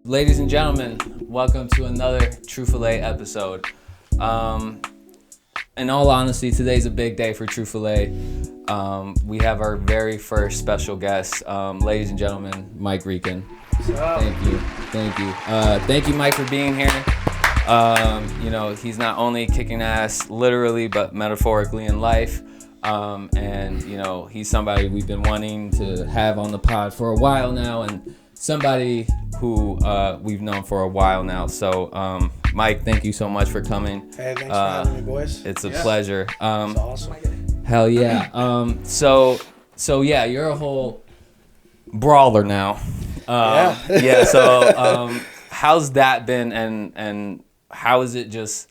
Ladies and gentlemen, welcome to another Troofalay episode. In all honesty, today's a big day for Troofalay. We have our very first special guest, ladies and gentlemen, Mike Rieken. Thank you. Thank you, Mike, for being here. He's not only kicking ass literally, but metaphorically in life. He's somebody we've been wanting to have on the pod for a while now, and somebody who we've known for a while now. So, Mike, thank you so much for coming. Hey, thanks for having me, boys. It's a pleasure. It's awesome. Hell yeah. So you're a whole brawler now. So how's that been, and how is it just,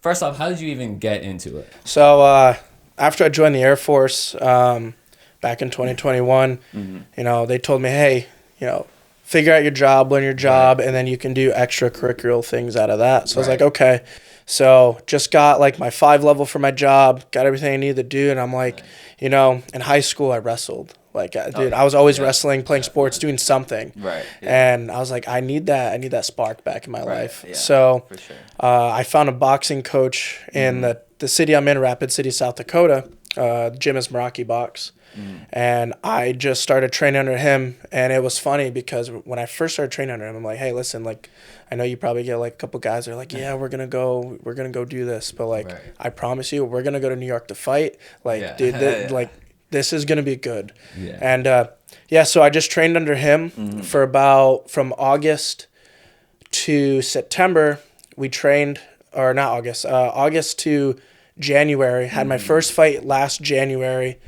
first off, how did you even get into it? So after I joined the Air Force back in 2021, they told me, hey, figure out your job, learn your job, and then you can do extracurricular things out of that. So I was like, okay. So just got like my 5 level for my job, got everything I needed to do, and I'm like, in high school I wrestled. Like, I was always wrestling, playing sports, doing something. Right. Yeah. And I was like, I need that spark back in my life. Yeah, so for sure. I found a boxing coach in the city I'm in, Rapid City, South Dakota. The gym is Meraki Box. And I just started training under him, and it was funny because when I first started training under him, I'm like, hey, listen, like, I know you probably get like a couple guys that are like, yeah, we're gonna go do this, but like, I promise you, we're gonna go to New York to fight. Like, dude, like, this is gonna be good. Yeah. And so I just trained under him for from August to September. We trained, or not August, August to January. Had my first fight last January.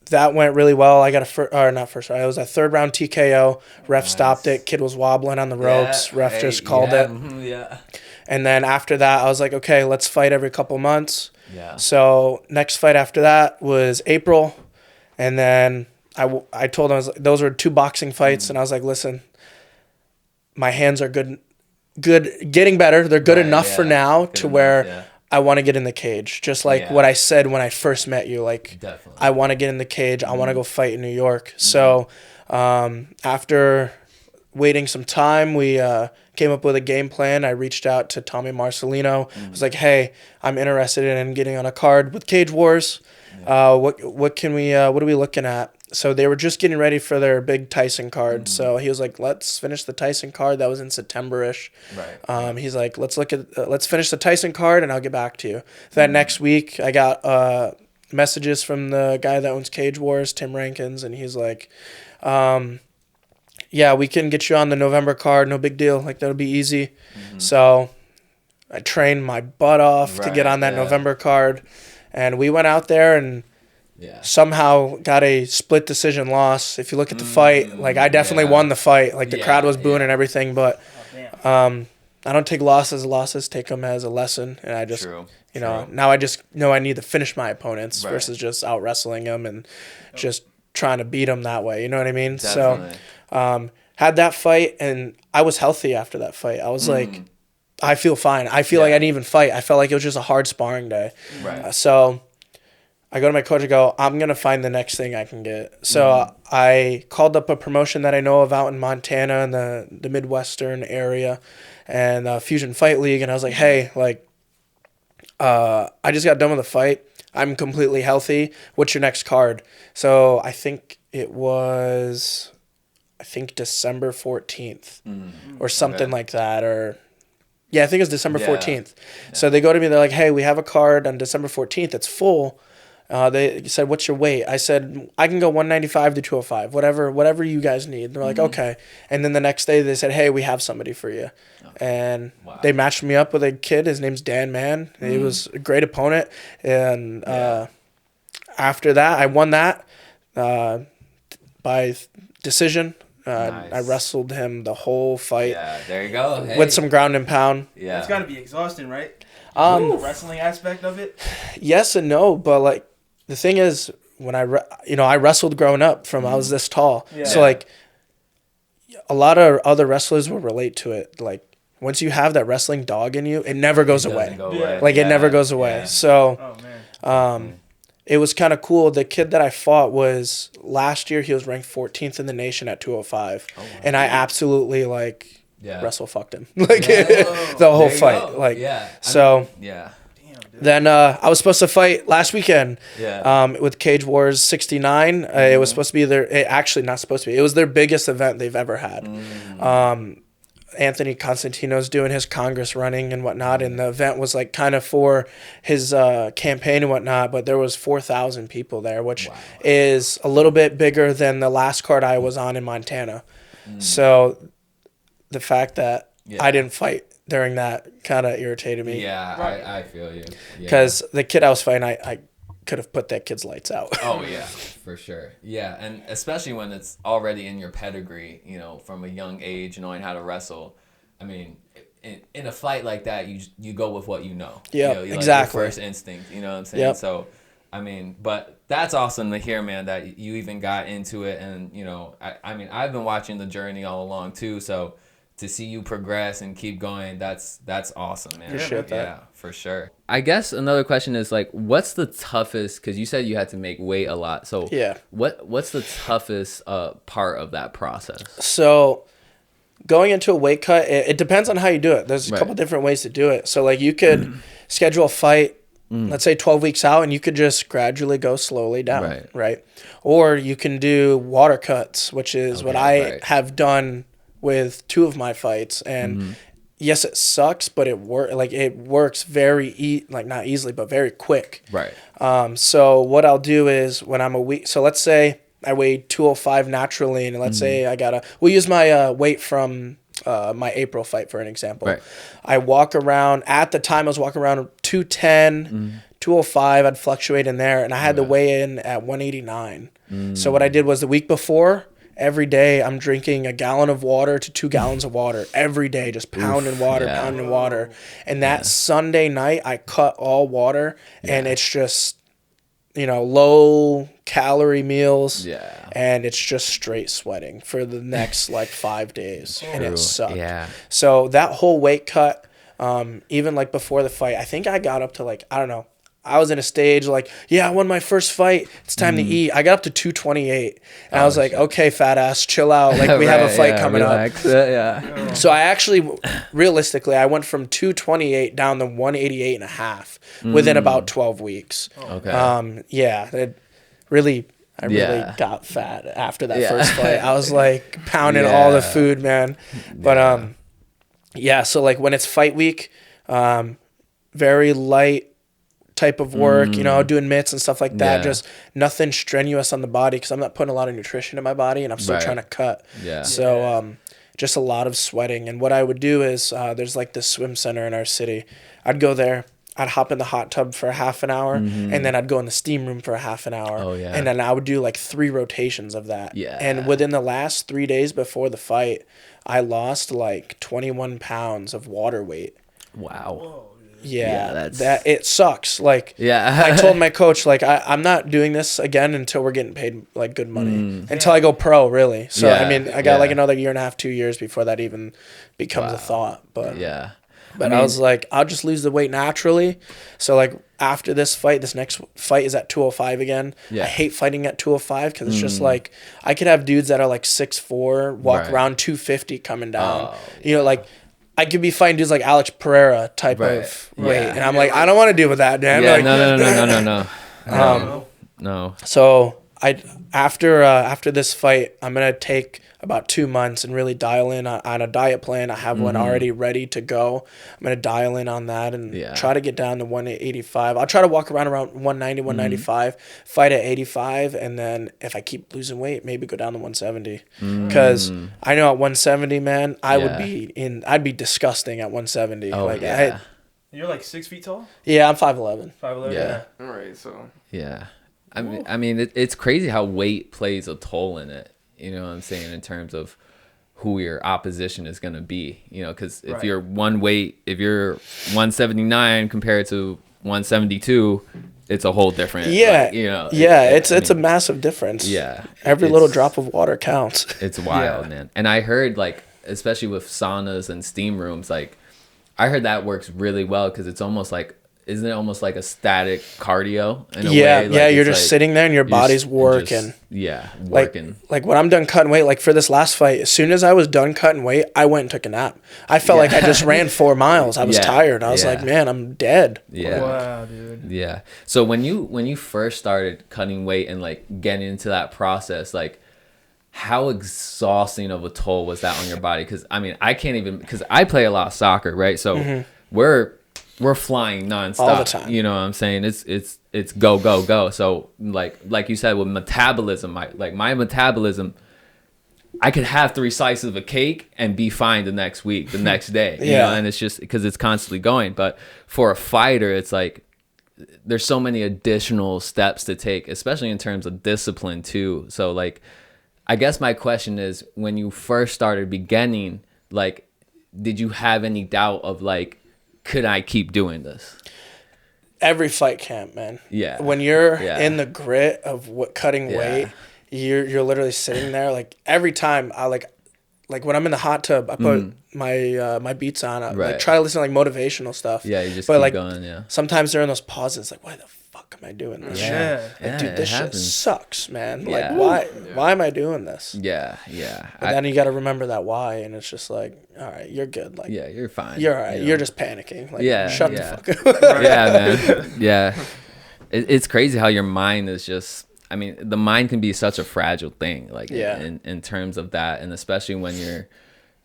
That went really well. I got it was a 3rd round TKO. Ref stopped it. Kid was wobbling on the ropes. Ref just called it. Yeah. And then after that, I was like, okay, let's fight every couple months. Yeah. So next fight after that was April. And then I told him, those were 2 boxing fights. And I was like, listen, my hands are good, getting better. They're good enough for now to where I want to get in the cage. Just like what I said when I first met you. Like, definitely. I want to get in the cage. I want to go fight in New York. So after waiting some time, we came up with a game plan. I reached out to Tommy Marcelino. I was like, hey, I'm interested in getting on a card with Cage Wars. What are we looking at? So they were just getting ready for their big Tyson card. So he was like, let's finish the Tyson card. That was in September-ish. Right. He's like, let's finish the Tyson card and I'll get back to you. That next week, I got messages from the guy that owns Cage Wars, Tim Rankins, and he's like, yeah, we can get you on the November card. No big deal. Like, that'll be easy. So I trained my butt off to get on that November card. And we went out there and somehow got a split decision loss. If you look at the fight, like, I definitely won the fight. Like, the crowd was booing and everything. But I don't take losses. Losses, take them as a lesson. And I just, now I just know I need to finish my opponents versus just out wrestling them and just trying to beat them that way. You know what I mean? Definitely. So had that fight, and I was healthy after that fight. I was like, I feel fine. I feel like I didn't even fight. I felt like it was just a hard sparring day. Right. So I go to my coach and go, I'm going to find the next thing I can get. So I called up a promotion that I know of out in Montana in the Midwestern area, and Fusion Fight League. And I was like, hey, like, I just got done with the fight. I'm completely healthy. What's your next card? So I think it was, December 14th or something like that. Or I think it was December 14th. Yeah. So they go to me, they're like, hey, we have a card on December 14th. It's full. They said, what's your weight? I said, I can go 195 to 205, whatever you guys need. They're like, okay. And then the next day they said, hey, we have somebody for you. And they matched me up with a kid. His name's Dan Mann. He was a great opponent. And after that, I won that by decision. Nice. I wrestled him the whole fight. Yeah, there you go. Hey. With some ground and pound. Yeah. It's got to be exhausting, right? The wrestling aspect of it? Yes and no, but like the thing is, when I wrestled growing up from I was this tall. Yeah. So like a lot of other wrestlers will relate to it. Like once you have that wrestling dog in you, it never goes away. Like it never goes away. Yeah. So it was kind of cool. The kid that I fought was last year. He was ranked 14th in the nation at 205, and I absolutely wrestle fucked him the whole fight. Then I was supposed to fight last weekend with Cage Wars 69. It was supposed to be actually not supposed to be. It was their biggest event they've ever had. Anthony Constantino's doing his Congress running and whatnot, and the event was like kind of for his campaign and whatnot, but there was 4,000 people there, which is a little bit bigger than the last card I was on in Montana. So the fact that I didn't fight during that kind of irritated me. I feel you. Because the kid I was fighting, I could have put that kid's lights out. Oh yeah, for sure. Yeah, and especially when it's already in your pedigree, from a young age, knowing how to wrestle. I mean, in a fight like that, you go with what you know. Yeah, exactly. Your first instinct. You know what I'm saying? Yep. So, I mean, but that's awesome to hear, man. That you even got into it, and I mean, I've been watching the journey all along too. So to see you progress and keep going, that's awesome, man. Appreciate that. Yeah, for sure. I guess another question is what's the toughest? Because you said you had to make weight a lot. So what's the toughest part of that process? So going into a weight cut, it depends on how you do it. There's a couple different ways to do it. So you could schedule a fight, let's say 12 weeks out, and you could just gradually go slowly down, right? Or you can do water cuts, which is what I have done with 2 of my fights, and yes, it sucks, but it works very not easily, but very quick. Right. So what I'll do is when I'm a week, so let's say I weigh 205 naturally, and let's say we'll use my weight from my April fight for an example. Right. I walk around, at the time I was walking around 210, 205, I'd fluctuate in there, and I had to weigh in at 189. So what I did was the week before, every day I'm drinking a gallon of water to 2 gallons of water every day, just pounding water. And that Sunday night I cut all water, and it's just, low calorie meals. Yeah. And it's just straight sweating for the next 5 days. And it sucked. Yeah. So that whole weight cut, even before the fight, I think I got up to I don't know. I was in a stage I won my first fight. It's time to eat. I got up to 228. And I was like, okay, fat ass, chill out. We have a fight coming up. So I actually, realistically, I went from 228 down to 188 and a half within about 12 weeks. Okay. I really got fat after that first fight. I was pounding all the food, man. But so when it's fight week, very light type of work, doing mitts and stuff like that. Just nothing strenuous on the body, because I'm not putting a lot of nutrition in my body, and I'm still trying to cut. So just a lot of sweating. And what I would do is there's this swim center in our city. I'd go there. I'd hop in the hot tub for a half an hour, and then I'd go in the steam room for a half an hour. Oh, yeah. And then I would do 3 rotations of that. Yeah. And within the last 3 days before the fight, I lost 21 pounds of water weight. Wow. Whoa. Yeah, that it sucks. I told my coach, I'm not doing this again until we're getting paid good money. Until I go pro, really. So I mean, I got another year and a half, 2 years before that even becomes a thought. But But I was I'll just lose the weight naturally. So after this fight, this next fight is at 205 again. I hate fighting at 205 because it's just I could have dudes that are 6'4", walk around 250 coming down. I could be fighting dudes like Alex Pereira type of weight. And I'm I don't want to deal with that, man. No. So after this fight, I'm going to take about 2 months and really dial in on a diet plan. I have one already ready to go. I'm going to dial in on that and try to get down to 185. I'll try to walk around 190, 195, fight at 85, and then if I keep losing weight, maybe go down to 170. Because I know at 170, man, I'd be disgusting at 170. You're 6 feet tall? Yeah, I'm 5'11". 5'11", yeah. All right, so. Yeah. I mean, it's crazy how weight plays a toll in it. You know what I'm saying? In terms of who your opposition is going to be, because if you're if you're 179 compared to 172, it's a whole different. It's a massive difference. Yeah. Every little drop of water counts. It's wild, man. And I heard especially with saunas and steam rooms, I heard that works really well because it's almost isn't it almost like a static cardio in a yeah, way? Like, yeah, you're it's just like sitting there and your body's working. Working. Like when I'm done cutting weight, like for this last fight, as soon as I was done cutting weight, I went and took a nap. I felt like I just ran 4 miles. I was tired. I was like, man, I'm dead. Yeah. Wow, dude. Yeah. So when you first started cutting weight and like getting into that process, like how exhausting of a toll was that on your body? Because I mean, I can't even, because I play a lot of soccer, right? So we're flying nonstop all the time. You know what I'm saying? It's go go go. So like you said with metabolism, my metabolism, I could have 3 slices of a cake and be fine the next week, the next day. You know? And it's just because it's constantly going. But for a fighter, it's like there's so many additional steps to take, especially in terms of discipline too. So like, I guess my question is, when you first started beginning, like, did you have any doubt of like, could I keep doing this? Every fight camp, man. Yeah. When you're in the grit of cutting weight, you're literally sitting there. Like every time I like when I'm in the hot tub, I put my beats on. I like try to listen to like motivational stuff. Yeah, you just but keep like, going. Yeah. Sometimes during those pauses, like, why the fuck am I doing this? Yeah. Like, dude, this shit sucks, man. Yeah. Like, why am I doing this? Yeah. But then you got to remember that why, and it's just like, all right, you're good. Like, yeah, you're fine. You're all right. You know? You're just panicking. Like, shut the fuck up. Yeah, man. Yeah. It's crazy how your mind is just, I mean, the mind can be such a fragile thing, like in terms of that. And especially when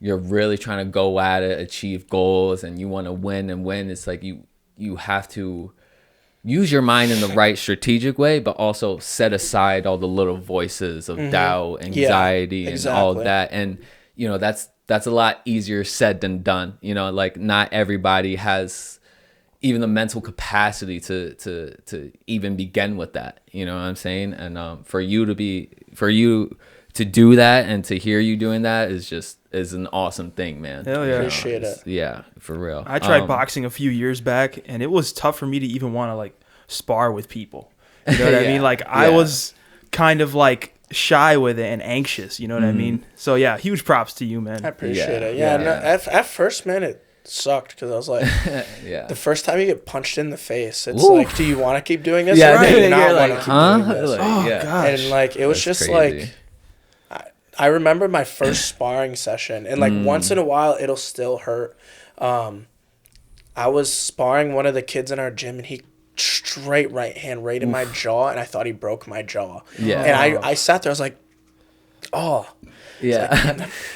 you're really trying to go at it, achieve goals, and you want to win and win. It's like you have to use your mind in the right strategic way, but also set aside all the little voices of doubt, anxiety, and all that. And, you know, that's a lot easier said than done. You know, like not everybody has even the mental capacity to even begin with that. You know what I'm saying? And for you to do that and to hear you doing that is an awesome thing, man. Hell yeah. Appreciate it. Yeah, for real. I tried boxing a few years back, and it was tough for me to even want to like spar with people. You know what I mean? Like I was kind of like shy with it and anxious. You know what I mean? So yeah, huge props to you, man. I appreciate it. Yeah. No, at first, man, it sucked because I was like, the first time you get punched in the face, it's like, do you want to keep doing this? Yeah, or do you not like, want to keep doing this? Like, oh gosh. And like it was That's just crazy. like. I remember my first sparring session, and like once in a while it'll still hurt. I was sparring one of the kids in our gym, and he straight right hand right in my jaw, and I thought he broke my jaw. Yeah. And I sat there, I was like, oh. Yeah.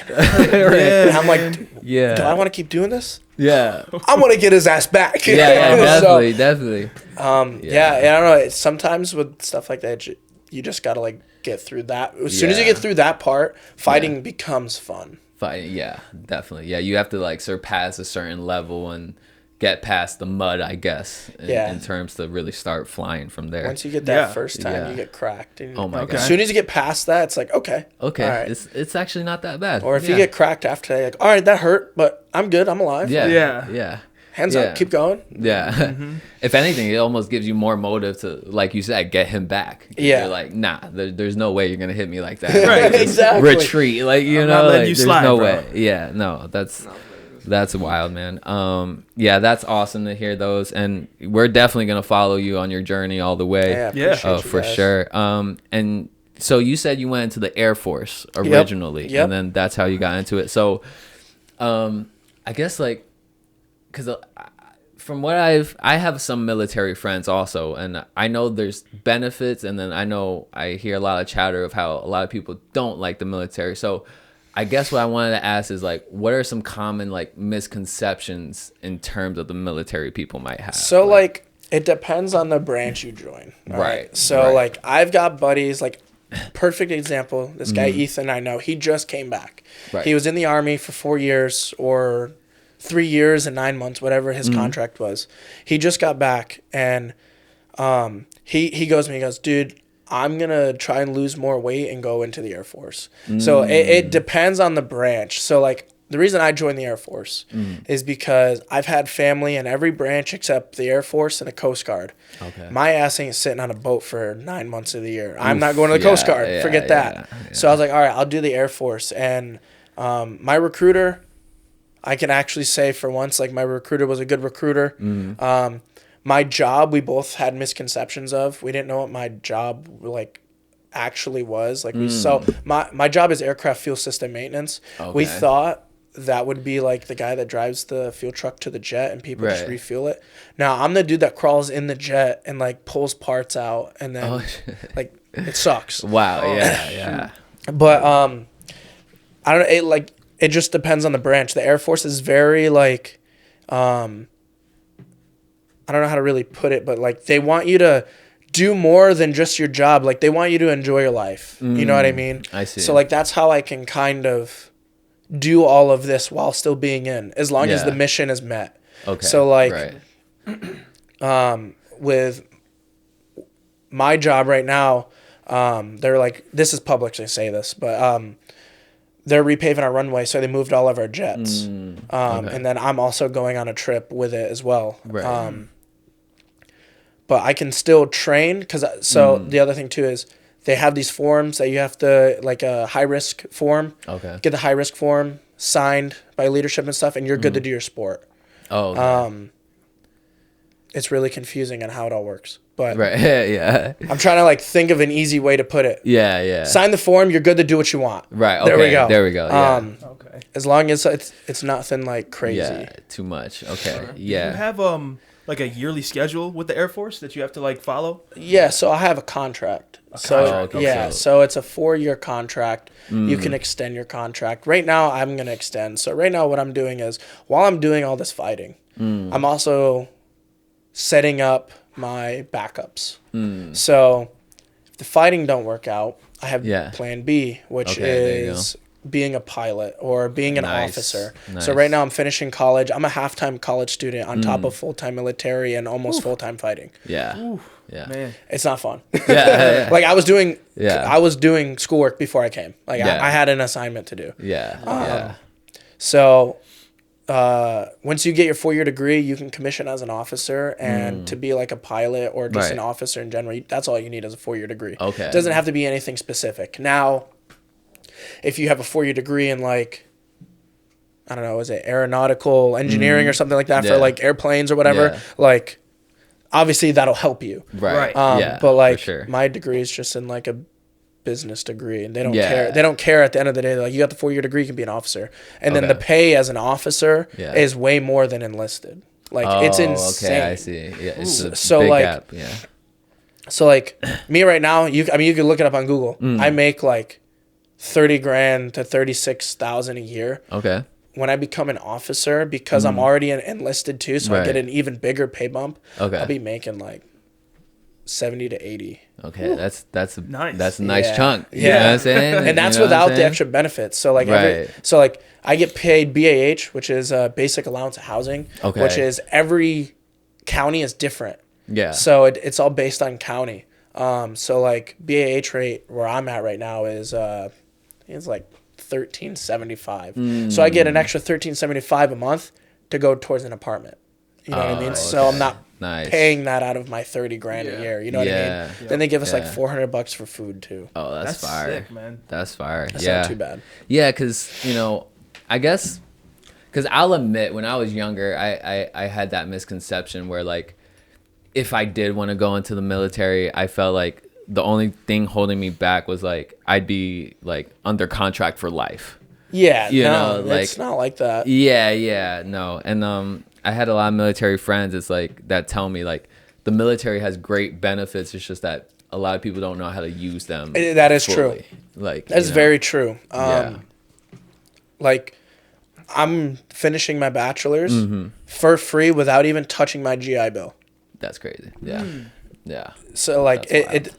And I'm like, Yeah. do I want to keep doing this? Yeah. I want to get his ass back. Yeah, So, definitely. yeah, I don't know. It's sometimes with stuff like that, you just gotta like get through that. As soon as you get through that part, fighting becomes fun. Yeah, definitely. Yeah, you have to like surpass a certain level and get past the mud, I guess, in terms to really start flying from there. Once you get that first time, you get cracked. And oh my god! As soon as you get past that, it's like okay, right. It's actually not that bad. Or if you get cracked after that, like all right, that hurt, but I'm good, I'm alive. Yeah. Hands up, keep going. Yeah. If anything, it almost gives you more motive to, like you said, get him back. Yeah. You're like, nah, there's no way you're gonna hit me like that. Right, exactly. Retreat, like I'm not letting you slide, no bro. way. Yeah, no, that's wild, man. Yeah, that's awesome to hear those, and we're definitely gonna follow you on your journey all the way. Yeah. Oh, for sure. And so you said you went into the Air Force originally, and then that's how you got into it. So, I guess like. Because from what I have some military friends also, and I know there's benefits, and then I hear a lot of chatter of how a lot of people don't like the military. So I guess what I wanted to ask is like, what are some common like misconceptions in terms of the military people might have? So like it depends on the branch you join. Right. So like I've got buddies like. Perfect example. This guy Ethan, I know, he just came back. Right. He was in the Army for 4 years or 3 years and 9 months, whatever his contract was. He just got back, and he goes to me, he goes, dude, I'm going to try and lose more weight and go into the Air Force. So it depends on the branch. So like the reason I joined the Air Force is because I've had family in every branch except the Air Force and the Coast Guard. Okay. My ass ain't sitting on a boat for 9 months of the year. I'm not going to the Coast Guard. Forget that. Yeah. So I was like, all right, I'll do the Air Force. And my recruiter, I can actually say for once, like my recruiter was a good recruiter. my job, we both had misconceptions of. We didn't know what my job like actually was. Like so my job is aircraft fuel system maintenance. Okay. We thought that would be like the guy that drives the fuel truck to the jet and people just refuel it. Now I'm the dude that crawls in the jet and like pulls parts out and then like it sucks. Wow. Yeah. But I don't know. It just depends on the branch. The Air Force is very like I don't know how to really put it, but like they want you to do more than just your job. Like they want you to enjoy your life. You know what I mean? I see. So like that's how I can kind of do all of this while still being in, as long as the mission is met. Okay. So like with my job right now, they're like, this is public to say this, but they're repaving our runway, so they moved all of our jets. And then I'm also going on a trip with it as well. Right. But I can still train because the other thing too is they have these forms that you have to, like a high risk form. Okay. Get the high risk form signed by leadership and stuff, and you're good to do your sport. Oh. Okay. It's really confusing on how it all works. But yeah. I'm trying to like think of an easy way to put it. Yeah. Sign the form, you're good to do what you want. Right. Okay. There we go. Yeah. Okay. As long as it's nothing like crazy. Yeah. Too much. Okay. Sure. Yeah. You have like a yearly schedule with the Air Force that you have to like follow? Yeah. So I have a contract. So it's a 4-year contract. You can extend your contract. Right now, I'm gonna extend. So right now, what I'm doing is while I'm doing all this fighting, I'm also setting up my backups. So if the fighting don't work out, I have plan B, which is being a pilot or being an officer. So right now I'm finishing college. I'm a half-time college student on top of full-time military and almost full-time fighting. Yeah. Man. It's not fun. Like I was doing schoolwork before I came. Like I had an assignment to do. So once you get your 4-year degree, you can commission as an officer, and to be like a pilot or just an officer in general, that's all you need is a 4-year degree. Okay. It doesn't have to be anything specific. Now, if you have a 4-year degree in like, I don't know, is it aeronautical engineering or something like that for like airplanes or whatever, like obviously that'll help you. Right. But like my degree is just in like a business degree, and they don't care. They don't care at the end of the day. Like you got the 4-year degree, you can be an officer, and then the pay as an officer is way more than enlisted. Like it's insane. Okay, I see. Yeah, it's a big gap. Yeah. So like me right now, you can look it up on Google. I make like $30,000 to $36,000 a year. Okay. When I become an officer, because I'm already enlisted too, so I get an even bigger pay bump. Okay. I'll be making like 70 to 80. Okay, that's nice. That's a nice chunk. You know what I'm saying? And that's without the extra benefits. So like I get paid BAH, which is basic allowance of housing, which is every county is different. Yeah. So it's all based on county. So like BAH rate where I'm at right now is it's like $1,375. So I get an extra $1,375 a month to go towards an apartment. You know what I mean? So I'm not paying that out of my $30,000 a year. You know what I mean? Yeah. Then they give us like $400 for food too. Oh, that's fire, sick, man. That's fire. That's not too bad. Yeah, because I guess because I'll admit when I was younger, I had that misconception where like if I did want to go into the military, I felt like the only thing holding me back was like I'd be like under contract for life. Yeah, it's not like that. Yeah, no. And I had a lot of military friends. It's like that tell me like the military has great benefits. It's just that a lot of people don't know how to use them. That is fully. True. Like that's very true. Like I'm finishing my bachelor's for free without even touching my GI Bill. That's crazy. Yeah, yeah. So like it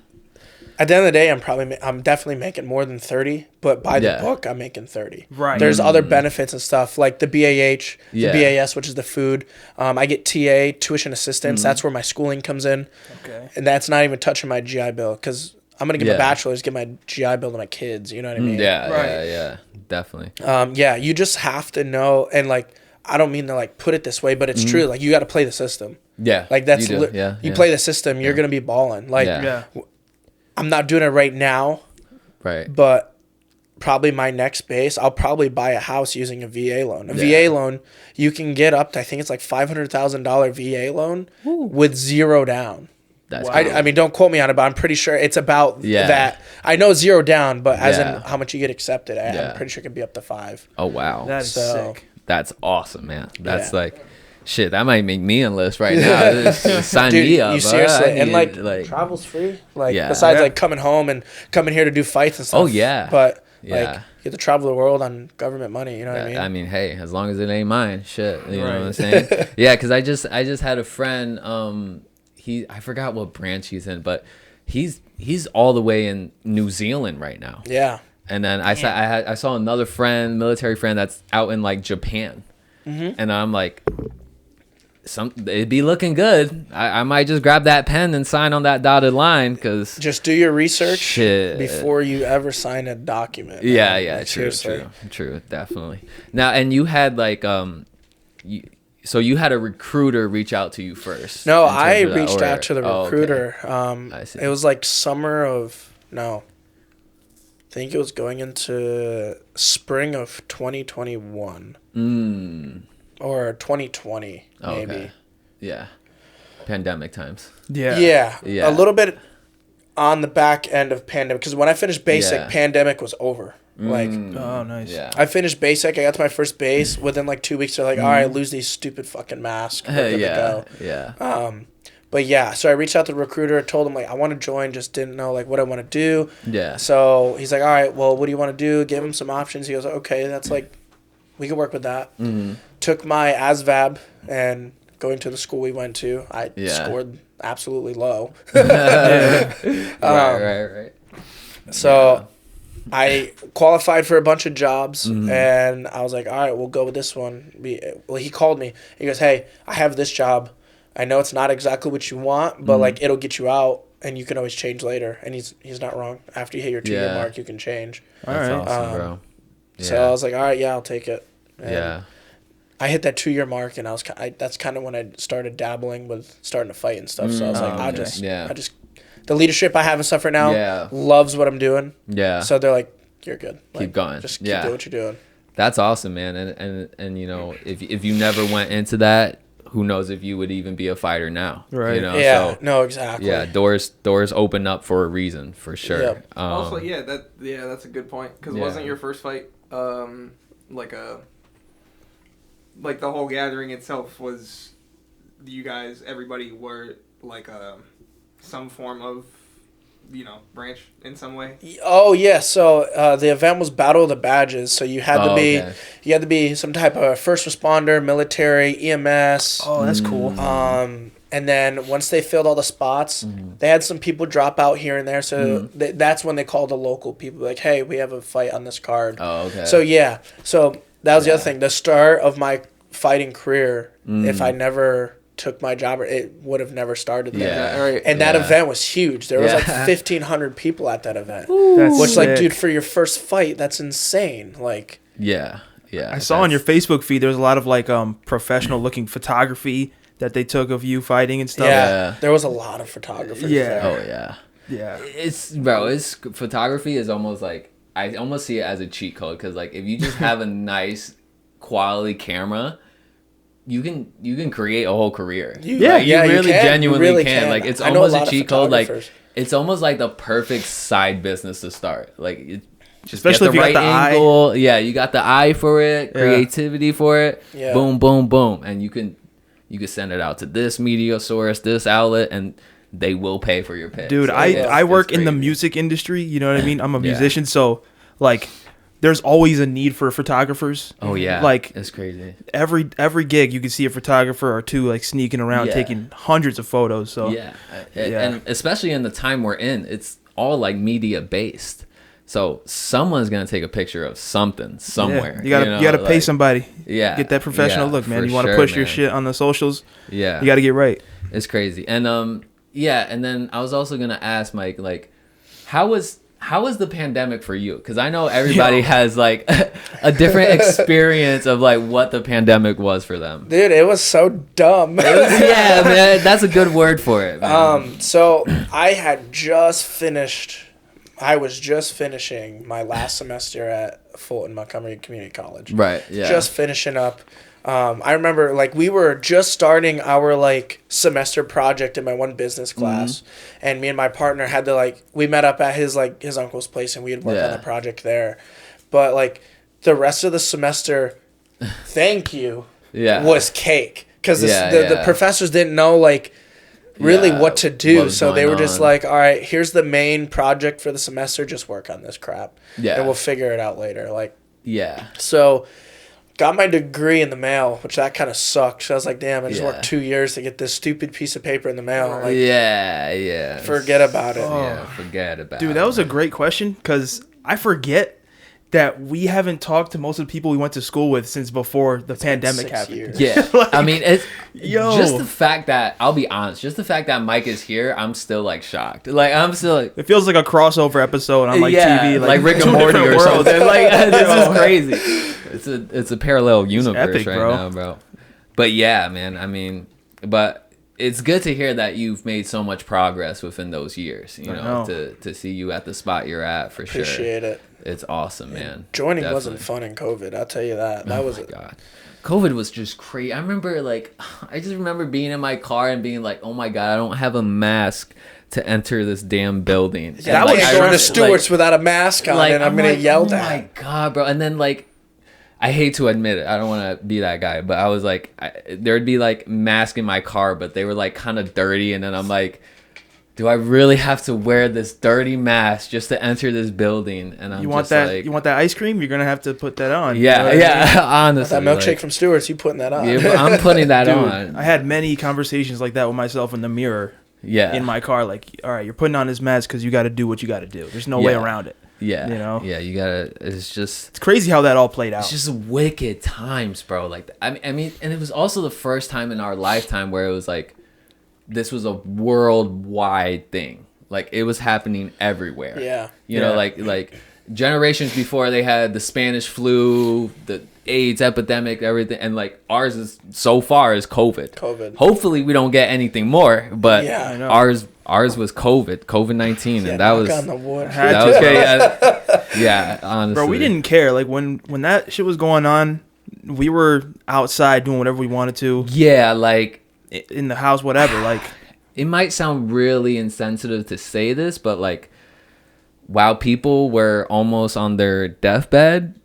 at the end of the day, I'm definitely making more than 30, but by the book, I'm making 30. Right. There's other benefits and stuff like the BAH, the BAS, which is the food. I get TA, tuition assistance. That's where my schooling comes in. Okay. And that's not even touching my GI Bill because I'm gonna get my bachelor's, get my GI Bill to my kids. You know what I mean? Yeah, definitely. You just have to know, and like I don't mean to like put it this way, but it's true. Like you got to play the system. Yeah. Like that's you play the system, you're gonna be balling. Like I'm not doing it right now. Right. But probably my next base, I'll probably buy a house using a VA loan. A VA loan, you can get up to, I think it's like $500,000 VA loan with zero down. That's I mean, don't quote me on it, but I'm pretty sure it's about that. I know zero down, but as in how much you get accepted, I'm pretty sure it could be up to 5. Oh, wow. That's sick. That's awesome, man. That's like, shit, that might make me enlist right now. Just sign me up. You seriously, and like travel's free. Like besides like coming home and coming here to do fights and stuff. Oh yeah. But like you get to travel the world on government money. You know what I mean? I mean, hey, as long as it ain't mine, shit. You know what I'm saying? Yeah, because I just had a friend. I forgot what branch he's in, but he's all the way in New Zealand right now. Yeah. And then I saw another friend, military friend, that's out in like Japan, and I'm like, it'd be looking good. I might just grab that pen and sign on that dotted line, because just do your research before you ever sign a document. Yeah, true, definitely. Now, and you had like so you had a recruiter reach out to you first? No, I reached out to the recruiter. I see. It was like I think it was going into spring of 2021. Or 2020, maybe. Okay. Yeah. Pandemic times. Yeah. A little bit on the back end of pandemic. Because when I finished basic, pandemic was over. Like, oh, nice. Yeah. I finished basic. I got to my first base. Within like 2 weeks, they're like, all right, lose these stupid fucking masks. We're good to go. Yeah. But yeah, so I reached out to the recruiter, told him like I want to join, just didn't know like what I want to do. Yeah. So he's like, all right, well, what do you want to do? Give him some options. He goes, okay, that's like, we can work with that. Took my ASVAB, and going to the school we went to, I scored absolutely low. Right. So I qualified for a bunch of jobs, and I was like, all right, we'll go with this one. Well, he called me. He goes, hey, I have this job. I know it's not exactly what you want, but like it'll get you out, and you can always change later. And he's not wrong. After you hit your 2-year mark, you can change. That's awesome, bro. Yeah. So I was like, all right, I'll take it. And I hit that 2-year mark, and that's kind of when I started dabbling with starting to fight and stuff. So I was like, I just the leadership I have and stuff right now loves what I'm doing. Yeah. So they're like, you're good. Keep going. Just keep doing what you're doing. That's awesome, man. And you know, if you never went into that, who knows if you would even be a fighter now? Right. You know? Yeah. So, no, exactly. Yeah. Doors open up for a reason, for sure. Yep. Also, that's a good point, because wasn't your first fight like the whole gathering itself was you guys, everybody were like some form of, branch in some way? Oh yeah, so the event was Battle of the Badges, so you had to be some type of first responder, military, EMS. Oh, that's cool. And then once they filled all the spots, they had some people drop out here and there, so that's when they called the local people, like, hey, we have a fight on this card. Oh, okay. So that was the other thing. The start of my fighting career, if I never took my job, it would have never started there. Yeah, right. And that event was huge. There was like 1,500 people at that event. That's which, sick. like, dude, for your first fight, that's insane. Like, yeah. I saw on your Facebook feed there was a lot of like professional looking photography that they took of you fighting and stuff. Yeah. There was a lot of photographers there. Oh yeah. It's photography is almost like, I almost see it as a cheat code, because like if you just have a nice quality camera, you can create a whole career. You really genuinely can. Like, it's almost a cheat code. Like, it's almost like the perfect side business to start. Like, especially if you got the angle. Eye. Yeah, you got the eye for it, creativity for it. Yeah. Boom, boom, boom, and you can send it out to this media source, this outlet, and they will pay for your pitch. Dude, so, I work in the music industry. You know what I mean? I'm a musician, so like, there's always a need for photographers. Oh yeah, like, it's crazy. Every gig you can see a photographer or two like sneaking around taking hundreds of photos. So and especially in the time we're in, it's all like media based. So someone's gonna take a picture of something somewhere. Yeah. You gotta pay somebody. Yeah, get that professional look, man. You want to push your shit on the socials. Yeah, you got to get right. It's crazy. And and then I was also gonna ask Mike, like, how was the pandemic for you? Because I know everybody has like a different experience of like what the pandemic was for them. Dude, it was so dumb. Yeah, man, that's a good word for it, man. So I had just finished I was just finishing my last semester at Fulton Montgomery Community College. Right. Yeah. Just finishing up. I remember like we were just starting our like semester project in my one business class, and me and my partner had to like we met up at his uncle's place and we had worked on the project there, but like the rest of the semester, thank you, was cake because the professors didn't know like really what to do, so they were just like, all right, here's the main project for the semester, just work on this crap, and we'll figure it out later. Like so. Got my degree in the mail, which that kind of sucked. So I was like, damn, I just worked 2 years to get this stupid piece of paper in the mail. Like, forget about it. Yeah, forget about it. Dude, that was a great question because I forget that we haven't talked to most of the people we went to school with since before the pandemic happened. Years. Yeah. Like, I mean, it's just the fact that, I'll be honest, just the fact that Mike is here, I'm still like shocked. Like, I'm still like, it feels like a crossover episode on like TV. Like Rick and Morty or something. Like, this is crazy. It's a parallel universe epic, now, bro. But yeah, man, I mean, but it's good to hear that you've made so much progress within those years, you know, to see you at the spot you're at for sure. Appreciate it. It's awesome, man. Joining wasn't fun in COVID, I'll tell you that. That was God. COVID was just crazy. I just remember being in my car and being like, oh my God, I don't have a mask to enter this damn building. Yeah, that was going to Stewart's without a mask on, and I'm going to yell at. Oh my God, bro. And then like, I hate to admit it. I don't want to be that guy, but I was like, there'd be like masks in my car, but they were like kind of dirty. And then I'm like, do I really have to wear this dirty mask just to enter this building? And I'm you want that ice cream? You're gonna have to put that on. Yeah, you know I mean? Honestly, that milkshake from Stewart's, you putting that on? Yeah, I'm putting that on. I had many conversations like that with myself in the mirror. Yeah, in my car, like, all right, you're putting on this mask because you got to do what you got to do. There's no way around it. Yeah, you know. Yeah, you gotta. It's crazy how that all played out. It's just wicked times, bro. Like, I mean, and it was also the first time in our lifetime where it was like, this was a worldwide thing. Like, it was happening everywhere. Yeah. You know, like generations before they had the Spanish flu, the AIDS epidemic, everything, and like ours is so far is COVID. Hopefully we don't get anything more, but ours was COVID-19, and that was on the wood. That was great. Yeah, honestly, bro, we didn't care. Like when that shit was going on, we were outside doing whatever we wanted to. Yeah, like in the house, whatever. Like, it might sound really insensitive to say this, but like, while people were almost on their deathbed,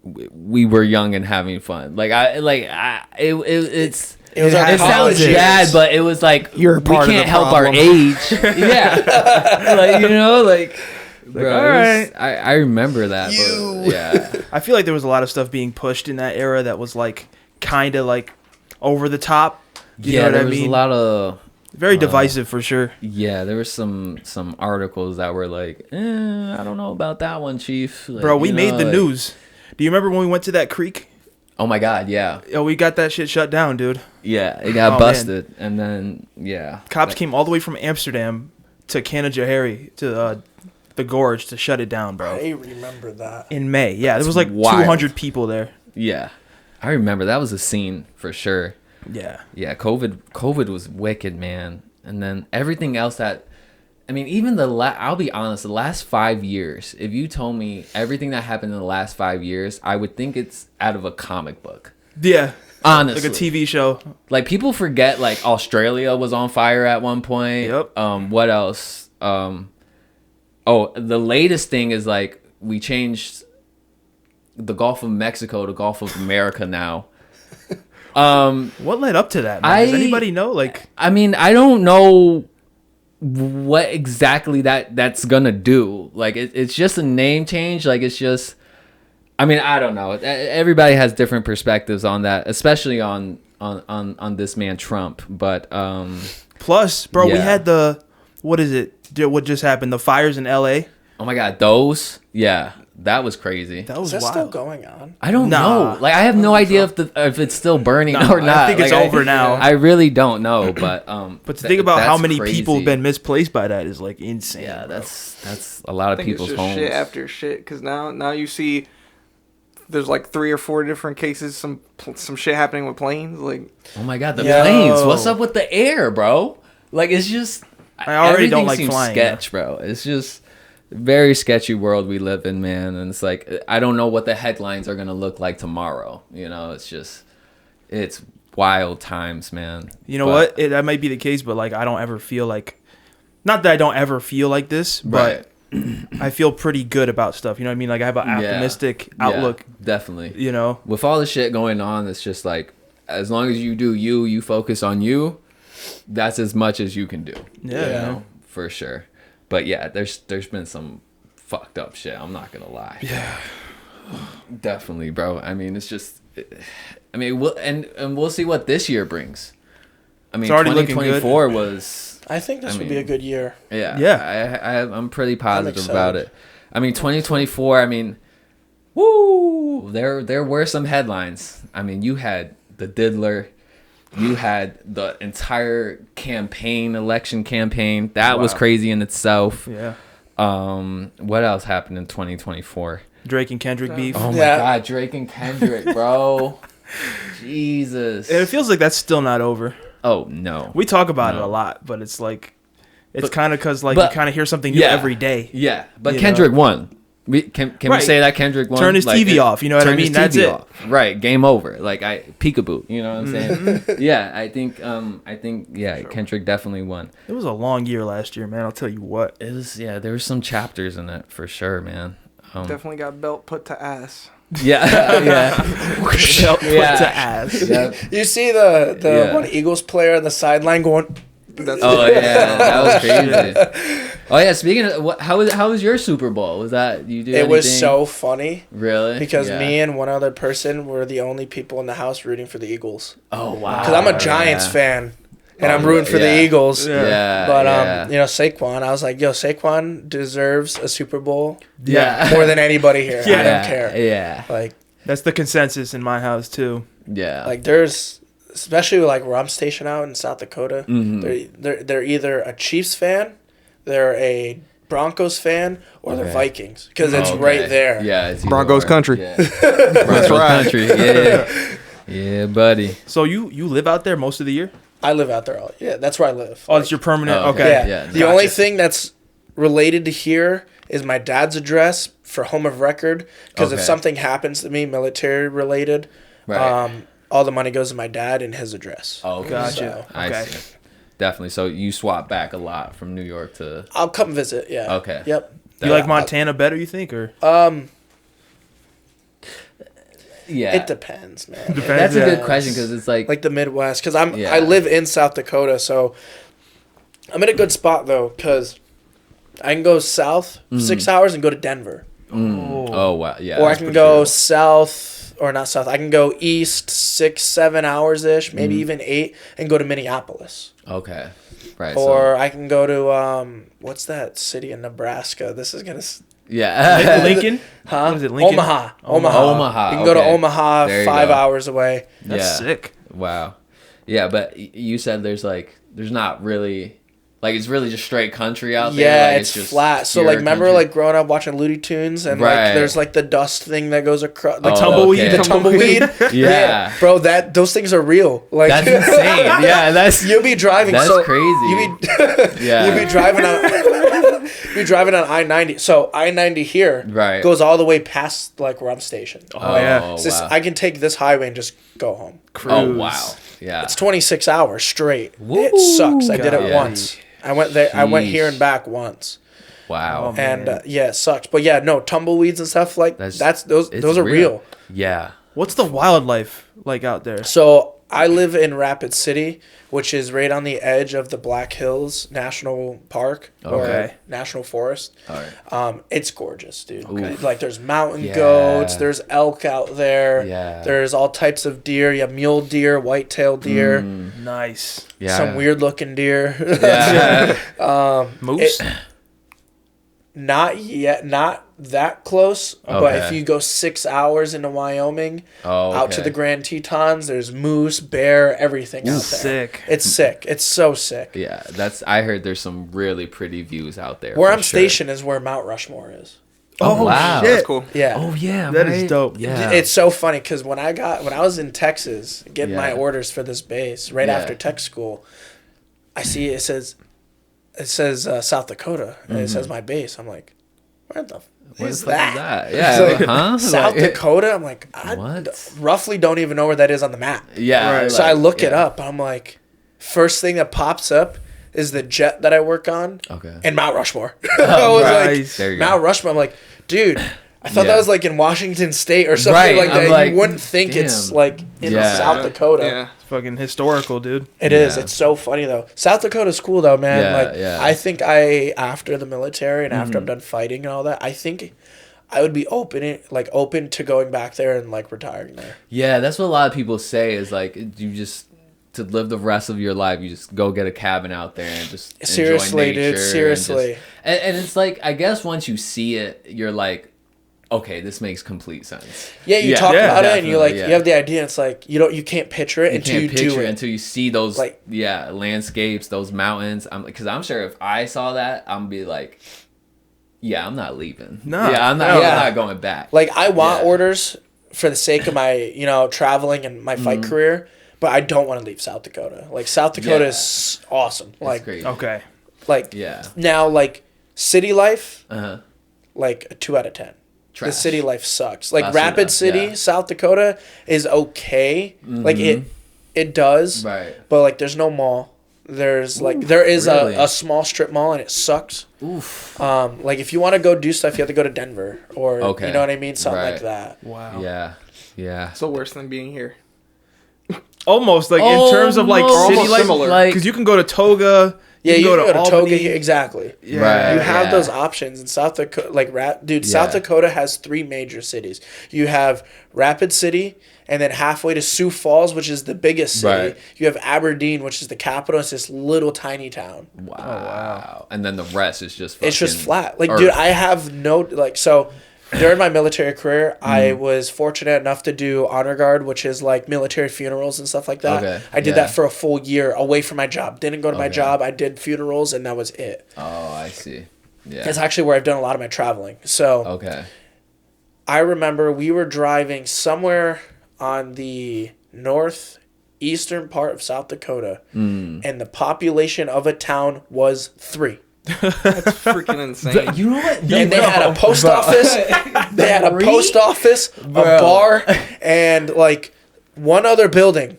we were young and having fun. Like it sounds bad, but it was like, you're a part we can't of the help problem. our age. Yeah, like, you know, like, bro, all right. I remember that. But yeah, I feel like there was a lot of stuff being pushed in that era that was like kind of like over the top. You know what I mean? There was a lot of very divisive for sure. Yeah, there were some articles that were like, I don't know about that one, Chief. Like, bro, we made the news. Do you remember when we went to that creek? Oh my God, yeah. Oh, we got that shit shut down, dude. Yeah, it got busted, man. And then cops came all the way from Amsterdam to Canajoharie to the gorge to shut it down, bro. I remember that. In May, yeah, there was like wild. 200 people there. Yeah, I remember that was a scene for sure. Yeah. COVID was wicked, man. And then everything else that, I mean, even I'll be honest, the last 5 years, if you told me everything that happened in the last 5 years, I would think it's out of a comic book. Yeah. Honestly. Like a TV show. Like, people forget, like, Australia was on fire at one point. Yep. What else? The latest thing is, like, we changed the Gulf of Mexico to Gulf of America now. What led up to that, man? Does anybody know? Like, I mean, I don't know what exactly that's gonna do. Like, it's just a name change. Like, it's just, I mean, I don't know. Everybody has different perspectives on that, especially on this man Trump. But plus, bro, we had what just happened? The fires in LA. Oh my God, those, yeah. That was crazy. That was wild. Still going on? I don't know. Like, I have no idea if it's still burning or not. I think it's over now. I really don't know, but to think about how many people have been misplaced by that is like insane. Yeah, that's a lot of people's homes. Shit after shit, because now you see there's like 3 or 4 different cases. Some shit happening with planes. Like, oh my God, the planes! What's up with the air, bro? Like, it's just I already don't like flying. Sketch, bro. It's just. very sketchy world we live in, man. And it's like, I don't know what the headlines are gonna look like tomorrow. You know, it's wild times, man. You know what? That might be the case, but like I don't ever feel like, not that I don't ever feel like this, but I feel pretty good about stuff. You know what I mean? Like I have an optimistic outlook. Definitely. You know, with all the shit going on, it's just like, as long as you do you focus on you, that's as much as you can do. Yeah, you know, for sure. But yeah, there's been some fucked up shit. I'm not gonna lie. Yeah, definitely, bro. I mean, it's just, I mean, we'll see what this year brings. I mean, 2024 was. I think this would be a good year. Yeah. I'm pretty positive about it. I mean, 2024. I mean, woo! There were some headlines. I mean, you had the Diddler. You had the entire election campaign. That was crazy in itself. Yeah. What else happened in 2024? Drake and Kendrick beef. Oh my God, Drake and Kendrick, bro. Jesus. And it feels like that's still not over. Oh no. We talk about it a lot, but it's like, it's kind of because like you kind of hear something new every day. Yeah, but Kendrick won. Can we say that Kendrick won? Turn his TV off. You know what I mean? That's it. Off. Right. Game over. Like peekaboo. You know what I'm saying? Yeah. I think. Kendrick definitely won. It was a long year last year, man. I'll tell you what. It was. Yeah. There were some chapters in it for sure, man. Definitely got belt put to ass. Yeah. Belt put to ass. Yep. You see the one Eagles player on the sideline going. That was crazy. Oh yeah, speaking of, how was your Super Bowl? Was that you do? It was so funny. Really? Because me and one other person were the only people in the house rooting for the Eagles. Oh wow! Because I'm a Giants fan, and I'm rooting for the Eagles. Yeah. But you know, Saquon, I was like, yo, Saquon deserves a Super Bowl. Yeah. More than anybody here. I don't care. Yeah. Like that's the consensus in my house too. Yeah. Like there's. Especially like where I'm stationed out in South Dakota, they're either a Chiefs fan, they're a Broncos fan, or they're Vikings because it's right there. Yeah, it's Broncos country. Yeah. Broncos country. Yeah, yeah, buddy. So you live out there most of the year? I live out there that's where I live. Oh, it's your permanent. Oh, okay. Yeah. The only thing that's related to here is my dad's address for home of record because if something happens to me, military related, all the money goes to my dad and his address. Oh, okay. Gotcha. I see. Definitely. So you swap back a lot from New York to. I'll come visit. Yeah. Okay. Yep. You like Montana better, you think, or? Yeah. It depends, man. That's a good question because it's like the Midwest. Because I live in South Dakota, so I'm in a good spot though because I can go south 6 hours and go to Denver. Oh wow, yeah. Or I can go south. Or not south. I can go east 6-7 hours ish, maybe even 8, and go to Minneapolis. Okay, right. Or I can go to what's that city in Nebraska? This is gonna. Lincoln? Huh? What is it? Lincoln? Omaha. You can go to Omaha, 5 hours away. That's sick. Wow. Yeah, but you said there's not really. Like, it's really just straight country out there. Yeah, like, it's just flat. So, like, remember, country? like, growing up watching Looney Tunes and, like, there's, like, the dust thing that goes across. Like, tumbleweed. Okay. The tumbleweed. Yeah. Bro, those things are real. Like, that's insane. Yeah, you'll be driving. That's crazy. You'll be driving on I-90. So, I-90 here goes all the way past, like, where I'm stationed. Oh, yeah. So I can take this highway and just go home. Cruise. Oh, wow. Yeah. It's 26 hours straight. Woo. It sucks. I did it once. I went there. I went here and back once. Wow. And it sucks. But yeah, no, tumbleweeds and stuff like those are real. Yeah. What's the wildlife like out there? So I live in Rapid City, which is right on the edge of the Black Hills National Park or National Forest. All right. It's gorgeous, dude. Okay. Like there's mountain goats, there's elk out there. Yeah. There's all types of deer. You have mule deer, white-tailed deer. Nice. Yeah. Some weird-looking deer. Yeah. Moose? Not yet, not that close. But if you go 6 hours into Wyoming, out to the Grand Tetons, there's moose, bear, everything out there. Sick. It's sick. It's so sick. Yeah, I heard there's some really pretty views out there. Where I'm stationed is where Mount Rushmore is. Oh, wow. shit. That's cool. Yeah. Oh yeah, that is dope. Yeah. It's so funny because when I was in Texas getting my orders for this base right after tech school, I see it says South Dakota and it says my base. I'm like, what the What is the fuck is that? that? Yeah, Like, huh? South Like, Dakota. I'm like, I What? roughly don't even know where that is on the map. Yeah. Right. So I look it yeah. up. I'm like, first thing that pops up is the jet that I work on Okay. and Mount Rushmore. I was nice. There you like, go. Mount Rushmore. I'm like, dude, I thought Yeah. that was like in Washington State or something Right, like I'm that. like, You wouldn't think it's damn. like in Yeah. South Dakota. Yeah. It's fucking historical, dude. It is. Yeah. It's so funny though. South Dakota's cool though, man. Yeah, Like yeah. I think after the military and after I'm done fighting and all that, I think I would be open to going back there and like retiring there. Yeah, that's what a lot of people say is like you just to live the rest of your life, you just go get a cabin out there and just Seriously, enjoy nature. dude. Seriously. And it's like I guess once you see it, you're like, okay, this makes complete sense. Yeah, you talk Yeah, about it and you like definitely, you have the idea. And it's like you can't picture it You until can't you picture do it it. until you see those Like- landscapes, those mountains. Because I'm sure if I saw that, I'm be like, yeah, I'm not leaving. Nah. Yeah, I'm Yeah. not going back. Like I want Yeah. orders for the sake of my traveling and my fight career, but I don't want to leave South Dakota. Like South Dakota Yeah. is awesome. It's Like great. Okay. like Yeah. now like city life, Uh-huh. like a 2 out of 10. The Trash. city life sucks. Like That's Rapid enough, City, yeah. South Dakota is okay. Like it does, Right. but like there's no mall. There's there is really? a small strip mall and it sucks. Oof. Like if you want to go do stuff, you have to go to Denver or Okay. you know what I mean, something like Right. that. Wow. Yeah. Yeah. So worse than being here. Almost like in terms of like Almost city life, similar. because you can go to Toga. Yeah, you can go to Albany. Toga here, exactly. Yeah. Right. You have Yeah. those options in South Dakota. Like dude, Yeah. South Dakota has 3 major cities. You have Rapid City, and then halfway to Sioux Falls, which is the biggest city. Right. You have Aberdeen, which is the capital. It's this little tiny town. Wow. And then the rest is just It's just fucking flat. Like, earth. dude, I have no so. During my military career, I was fortunate enough to do honor guard, which is like military funerals and stuff like that. Okay, I did yeah. that for a full year away from my job. Didn't go to my Okay. job. I did funerals, and that was it. Oh, I see. Yeah. That's actually where I've done a lot of my traveling. So Okay. I remember we were driving somewhere on the northeastern part of South Dakota, and the population of a town was 3. That's freaking insane. You know what? And they had a post office. They had a post office, a bar, and like one other building.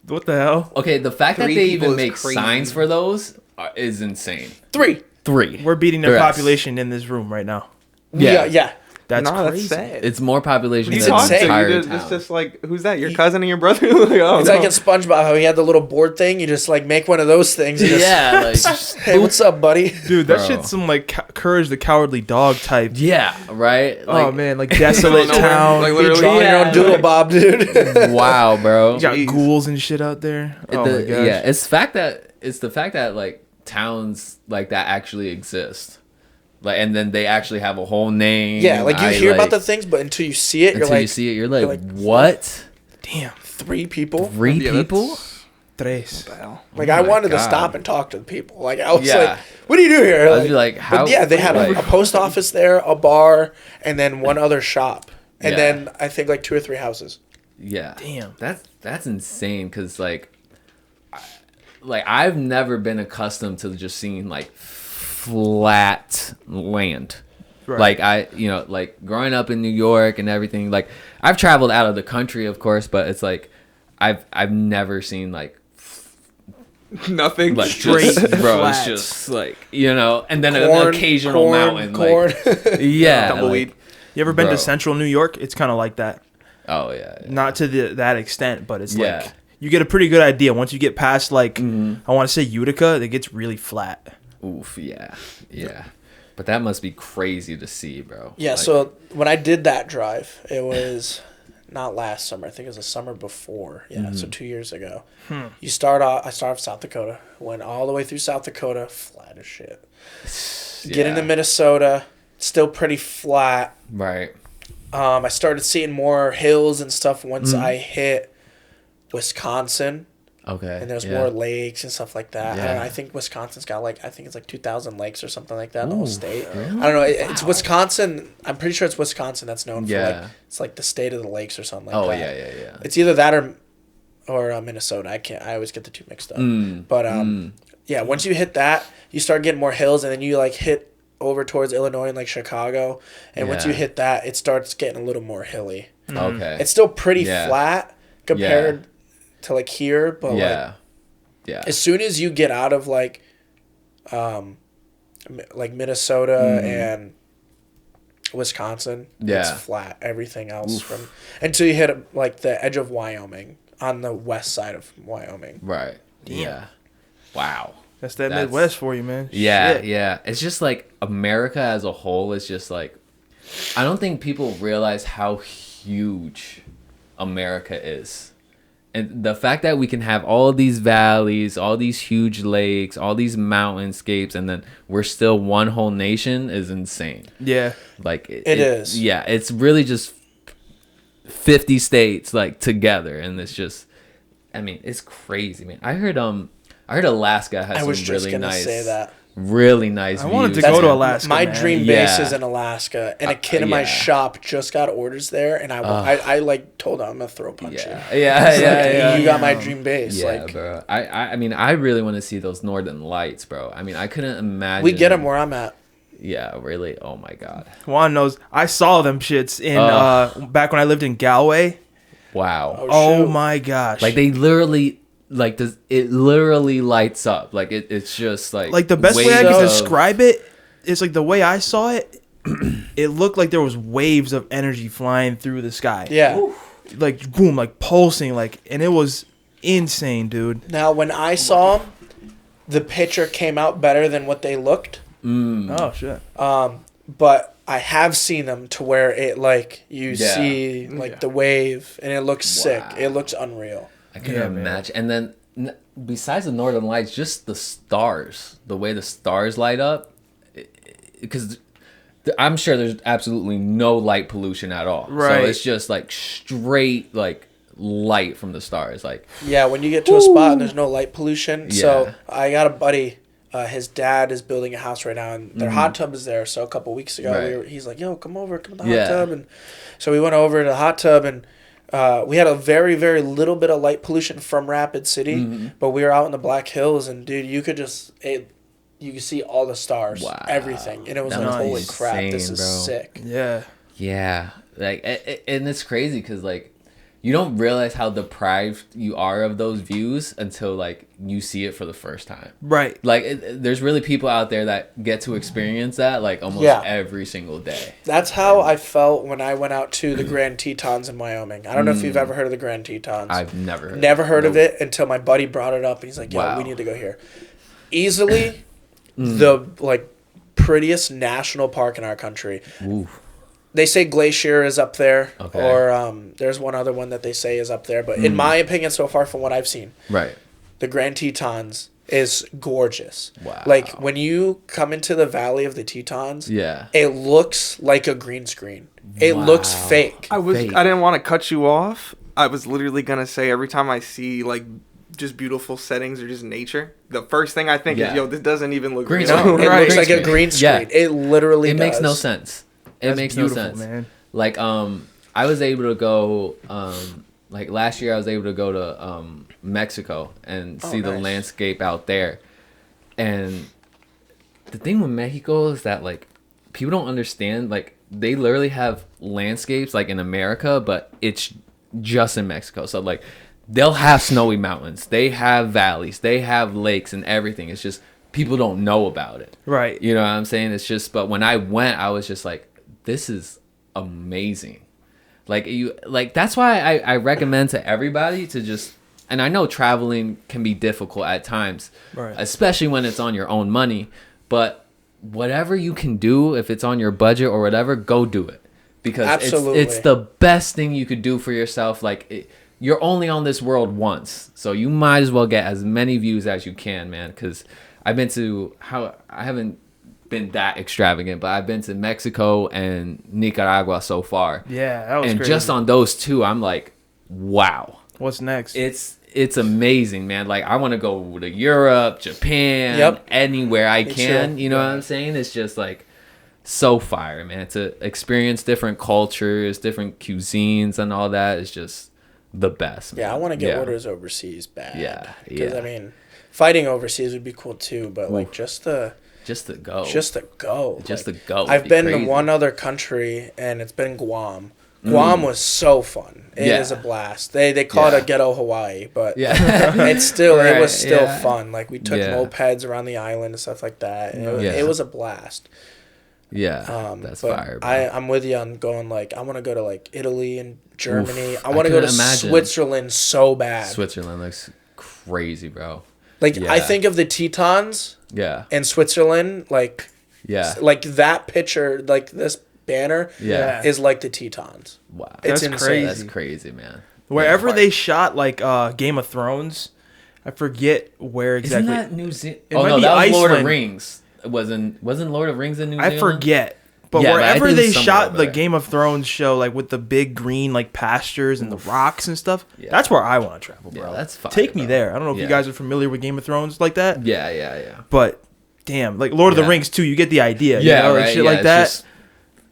What the hell? Okay, the fact that 3 they people even is make crazy. signs for those is insane. 3. 3. We're beating their Yes. population in this room right now. Yeah. Yeah. That's Nah, crazy. that's sad. It's more population You than talk the to, you entire did- town. It's just like, who's that? Your cousin and your brother? Like, oh, It's no. like in SpongeBob how he had the little board thing. You just like make one of those things. And just, yeah, like hey, what's up, buddy? Dude, that Bro. shit's some like Courage the Cowardly Dog type. yeah, right? Oh Like, man, like desolate Nowhere. town. Like, You literally, drawing your yeah, own doodle bob, dude. wow, bro. You got Jeez. ghouls and shit out there. Oh my gosh. Yeah, it's the fact that like towns like that actually exist. Like, and then they actually have a whole name. Yeah, like you I, hear like, about the things, but until you see it, you're until like, you see it, you're like, like, what? Damn. 3 people. 3 Yeah, people? that's- Tres. What the hell? Like Oh I my wanted to God. stop and talk to the people. Like I was Yeah. like, "What do you do here?" I'd be like, how? But yeah, they had like, a post office there, a bar, and then one other shop, and Yeah. then I think like 2 or 3 houses. Yeah. Damn. That's insane because like I've never been accustomed to just seeing like flat land. Right. Like like growing up in New York and everything, like I've traveled out of the country, of course, but it's like I've never seen like Nothing. like Straight just, bro, it's flats. just like and then Corn, an occasional corn, mountain, corn. like yeah, Tumbleweed. like, You ever been Bro. to Central New York? It's kind of like that. oh yeah, Not to that extent, but it's Yeah. like you get a pretty good idea once you get past like Mm-hmm. I want to say Utica. It gets really flat. oof, yeah. But that must be crazy to see, bro. Yeah, Like, so when I did that drive, it was not last summer. I think it was the summer before. Yeah, so 2 years ago. I started off South Dakota, went all the way through South Dakota, flat as shit. Get yeah. into Minnesota, still pretty flat. right. I started seeing more hills and stuff once I hit Wisconsin, Okay. and there's yeah. more lakes and stuff like that. I Yeah. don't know, I think Wisconsin's got like 2,000 lakes or something like that in the whole state. I don't know. It's Wisconsin. I'm pretty sure it's Wisconsin that's known for Yeah. like it's like the state of the lakes or something like Oh that. yeah. It's either that or Minnesota. I always get the 2 mixed up. But yeah, once you hit that, you start getting more hills, and then you like hit over towards Illinois and like Chicago, and once you hit that, it starts getting a little more hilly. Okay. It's still pretty flat compared to like here, but like as soon as you get out of like Minnesota and Wisconsin, it's flat. Everything else from until you hit like the edge of Wyoming on the west side of Wyoming. Right. Damn. Yeah. Wow. That's Midwest for you, man. Yeah, Shit. yeah. It's just like America as a whole is just like, I don't think people realize how huge America is. And the fact that we can have all these valleys, all these huge lakes, all these mountainscapes, and then we're still one whole nation is insane. Yeah. Like it is. Yeah, it's really just 50 states like together, and it's just, I mean, it's crazy, man. I heard Alaska has some really nice, say that. Really nice. I wanted views. to go to Alaska. My man. dream base is in Alaska, and a kid in my shop just got orders there, and I like told him I'm gonna throw punch you. Yeah. You got my dream base. Yeah, like, bro. I mean, I really want to see those northern lights, bro. I mean, I couldn't imagine. We get them where I'm at. Yeah, really. Oh my god. Juan knows. I saw them shits in back when I lived in Galway. Wow. Oh my gosh. Like they literally. Like it literally lights up. Like it's just like the best way I could describe it is like the way I saw it. It looked like there was waves of energy flying through the sky. Yeah, like boom, like pulsing, like, and it was insane, dude. Now when I saw them, the picture came out better than what they looked. Oh shit. But I have seen them to where it like you see like the wave and it looks sick. It looks unreal. I can imagine. And then besides the northern lights, just the stars, the way the stars light up, because I'm sure there's absolutely no light pollution at all. Right. So it's just like straight like light from the stars. Like when you get to a spot and there's no light pollution. Yeah. So I got a buddy. His dad is building a house right now, and their hot tub is there. So a couple weeks ago, he's like, "Yo, come to the hot tub." And so we went over to the hot tub and. We had a very, very little bit of light pollution from Rapid City, but we were out in the Black Hills, and dude, you could see all the stars, everything, and it was like, holy crap, this is sick. Yeah, like, and it's crazy because like you don't realize how deprived you are of those views until like you see it for the first time. Right. Like there's really people out there that get to experience that like almost every single day. That's how I felt when I went out to the Grand Tetons in Wyoming. I don't know if you've ever heard of the Grand Tetons. I've never heard of it until my buddy brought it up, and he's like, "Yo, we need to go here." Easily, the like prettiest national park in our country. Ooh. They say Glacier is up there, or there's one other one that they say is up there. But in my opinion, so far from what I've seen, the Grand Tetons is gorgeous. Wow! Like when you come into the Valley of the Tetons, it looks like a green screen. It looks fake. I didn't want to cut you off. I was literally gonna say every time I see like just beautiful settings or just nature, the first thing I think is, yo, this doesn't even look green. No, it looks like a green screen. It literally does. Makes no sense. It makes no sense, man. Like I was able to go like last year I was able to go to Mexico and see the landscape out there. And the thing with Mexico is that like people don't understand, like they literally have landscapes like in America, but it's just in Mexico. So like they'll have snowy mountains, they have valleys, they have lakes and everything. It's just people don't know about it. Right. You know what I'm saying? It's just, but when I went, I was just like, this is amazing. Like that's why I recommend to everybody to just, and I know traveling can be difficult at times, especially when it's on your own money, but whatever you can do, if it's on your budget or whatever, go do it, because it's the best thing you could do for yourself. Like you're only on this world once, so you might as well get as many views as you can, man. Because I haven't been that extravagant, but I've been to Mexico and Nicaragua so far. Yeah, that was and crazy. Just on those two, I'm like, wow. What's next? It's amazing, man. Like I want to go to Europe, Japan, anywhere I can. You know what I'm saying? It's just like so fire, man. To experience different cultures, different cuisines, and all that is just the best. Man. Yeah, I want to get orders overseas bad. Yeah, because I mean, fighting overseas would be cool too, but like just the Just to go. Just to go. I've been to one other country, and it's been Guam. Guam was so fun. It is a blast. They call it a ghetto Hawaii, but it's still it was still fun. Like we took mopeds around the island and stuff like that. It was a blast. Yeah, that's but fire. Bro. I'm with you on going like I want to go to like Italy and Germany. I want to go to Switzerland so bad. Switzerland looks crazy, bro. Like I think of the Tetons. Yeah. And Switzerland, like like that picture, like this banner, is like the Tetons. Wow, it's insane. crazy. That's crazy, man. Wherever they shot like Game of Thrones, I forget where exactly. Isn't that New Zealand? Oh no, that was Iceland. Lord of Rings. Wasn't Lord of Rings in New Zealand? I forget. But wherever they shot the Game of Thrones show, like with the big green like pastures and the rocks and stuff, that's where I want to travel, bro. Yeah, that's fire, Take me there. I don't know if you guys are familiar with Game of Thrones like that. Yeah. But damn, like Lord of the Rings too, you get the idea. Yeah, you know, like shit like that.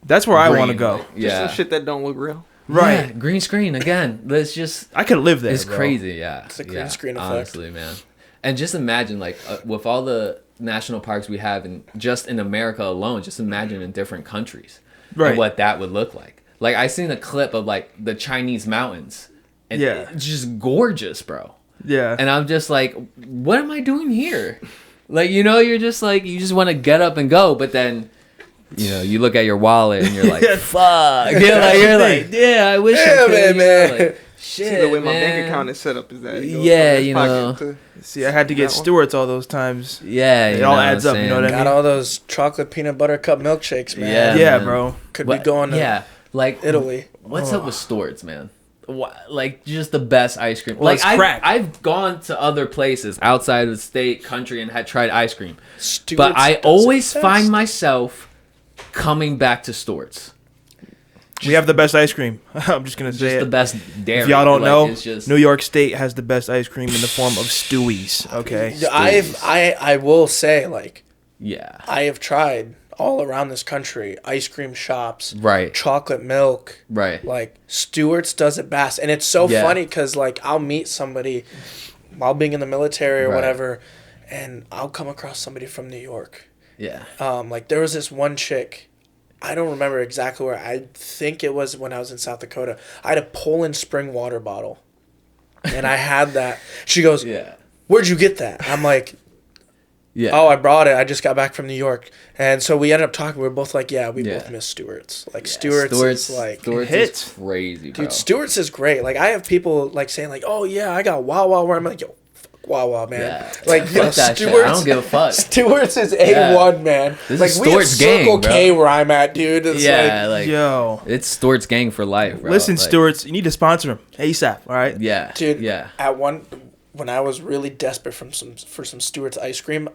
That's where I want to go. Just some shit that don't look real. Right. Yeah, green screen again. Let's just. I could live there. It's bro. crazy. Yeah. It's a green screen effect. Honestly, man. And just imagine, like, with all the national parks we have, and just in America alone, just imagine in different countries. Right. And what that would look like. Like, I seen a clip of like the Chinese mountains, and it's just gorgeous, bro. Yeah. And I'm just like, what am I doing here? Like, you're just like, you just want to get up and go, but then, you look at your wallet and you're like, fuck. You're like, yeah, I wish I could. Man. Like, shit, See, the way my man. bank account is set up is that. See, I had to get Stewart's all those times. Yeah, it all adds up. You know what I mean? Got all those chocolate peanut butter cup milkshakes, man. Yeah, bro. Could be going to like Italy. What's up with Stewart's, man? Like just the best ice cream. Well, like it's crack. I've gone to other places outside of the state, country, and had tried ice cream. Stewart's but I does always it find best. myself coming back to Stewart's. We have the best ice cream. I'm just gonna say Just it. the best dairy. If y'all don't know, it's just... New York State has the best ice cream in the form of Stewie's. Okay. I will say, like, yeah, I have tried all around this country ice cream shops, right? Chocolate milk, right? Like Stewart's does it best, and it's so funny because like I'll meet somebody while being in the military or whatever, and I'll come across somebody from New York. Yeah. Like there was this one chick. I don't remember exactly where. I think it was when I was in South Dakota. I had a Poland Spring water bottle. And I had that. She goes, where'd you get that? I'm like, oh, I brought it. I just got back from New York. And so we ended up talking. We were both like, we both miss Stewart's. Like, Stewart's is like... Stewart's is crazy, bro. Dude, Stewart's is great. Like, I have people like saying like, oh, yeah, I got Wawa. Where I'm like, yo, Wawa, man. Yeah. Like, Stewart's, I don't give a fuck. Stewart's is A1, man. This like, is we have Stewart's gang, Circle bro. K where I'm at, dude. It's yo, it's Stewart's gang for life, bro. Listen, like, Stewart's, you need to sponsor him ASAP, all right? Yeah. Dude, yeah. When I was really desperate for some Stewart's ice cream,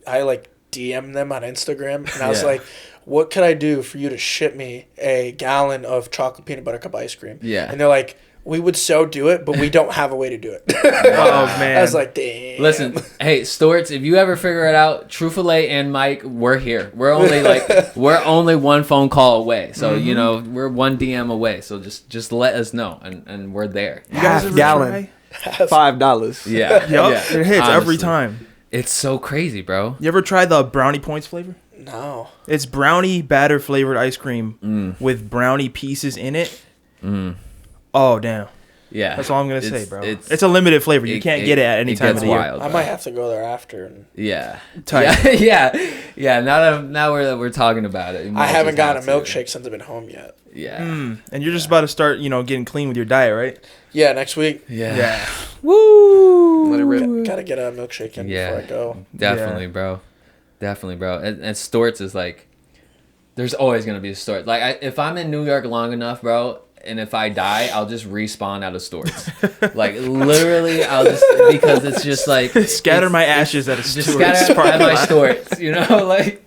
I like DM'd them on Instagram, and I was like, what could I do for you to ship me a gallon of chocolate peanut butter cup ice cream? Yeah. And they're like, we would so do it, but we don't have a way to do it. Oh, man. I was like, damn. Listen, hey, Stewart's, if you ever figure it out, Troofalay and Mike, we're here. We're only one phone call away. So, we're one DM away. So just let us know, and we're there. You guys ever gallon. $5. Yeah. Yep, it hits every time. It's so crazy, bro. You ever tried the brownie points flavor? No. It's brownie batter flavored ice cream with brownie pieces in it. Oh, damn. Yeah. That's all I'm going to say, bro. It's a limited flavor. You can't get it at any time of the year. I might have to go there after. And... Yeah. Tight. Yeah. Now we're talking about it. I haven't gotten a milkshake since I've been home yet. Yeah. And you're just about to start, getting clean with your diet, right? Yeah, next week. Yeah. Woo! Let it rip. Gotta get a milkshake in before I go. Definitely, bro. And Stewart's is like, there's always going to be a Stewart's. Like, if I'm in New York long enough, bro, and if I die, I'll just respawn out of Stewart's. Like, literally, because it's just like... Scatter my ashes at a Stewart's. Just scatter at my Stewart's, like,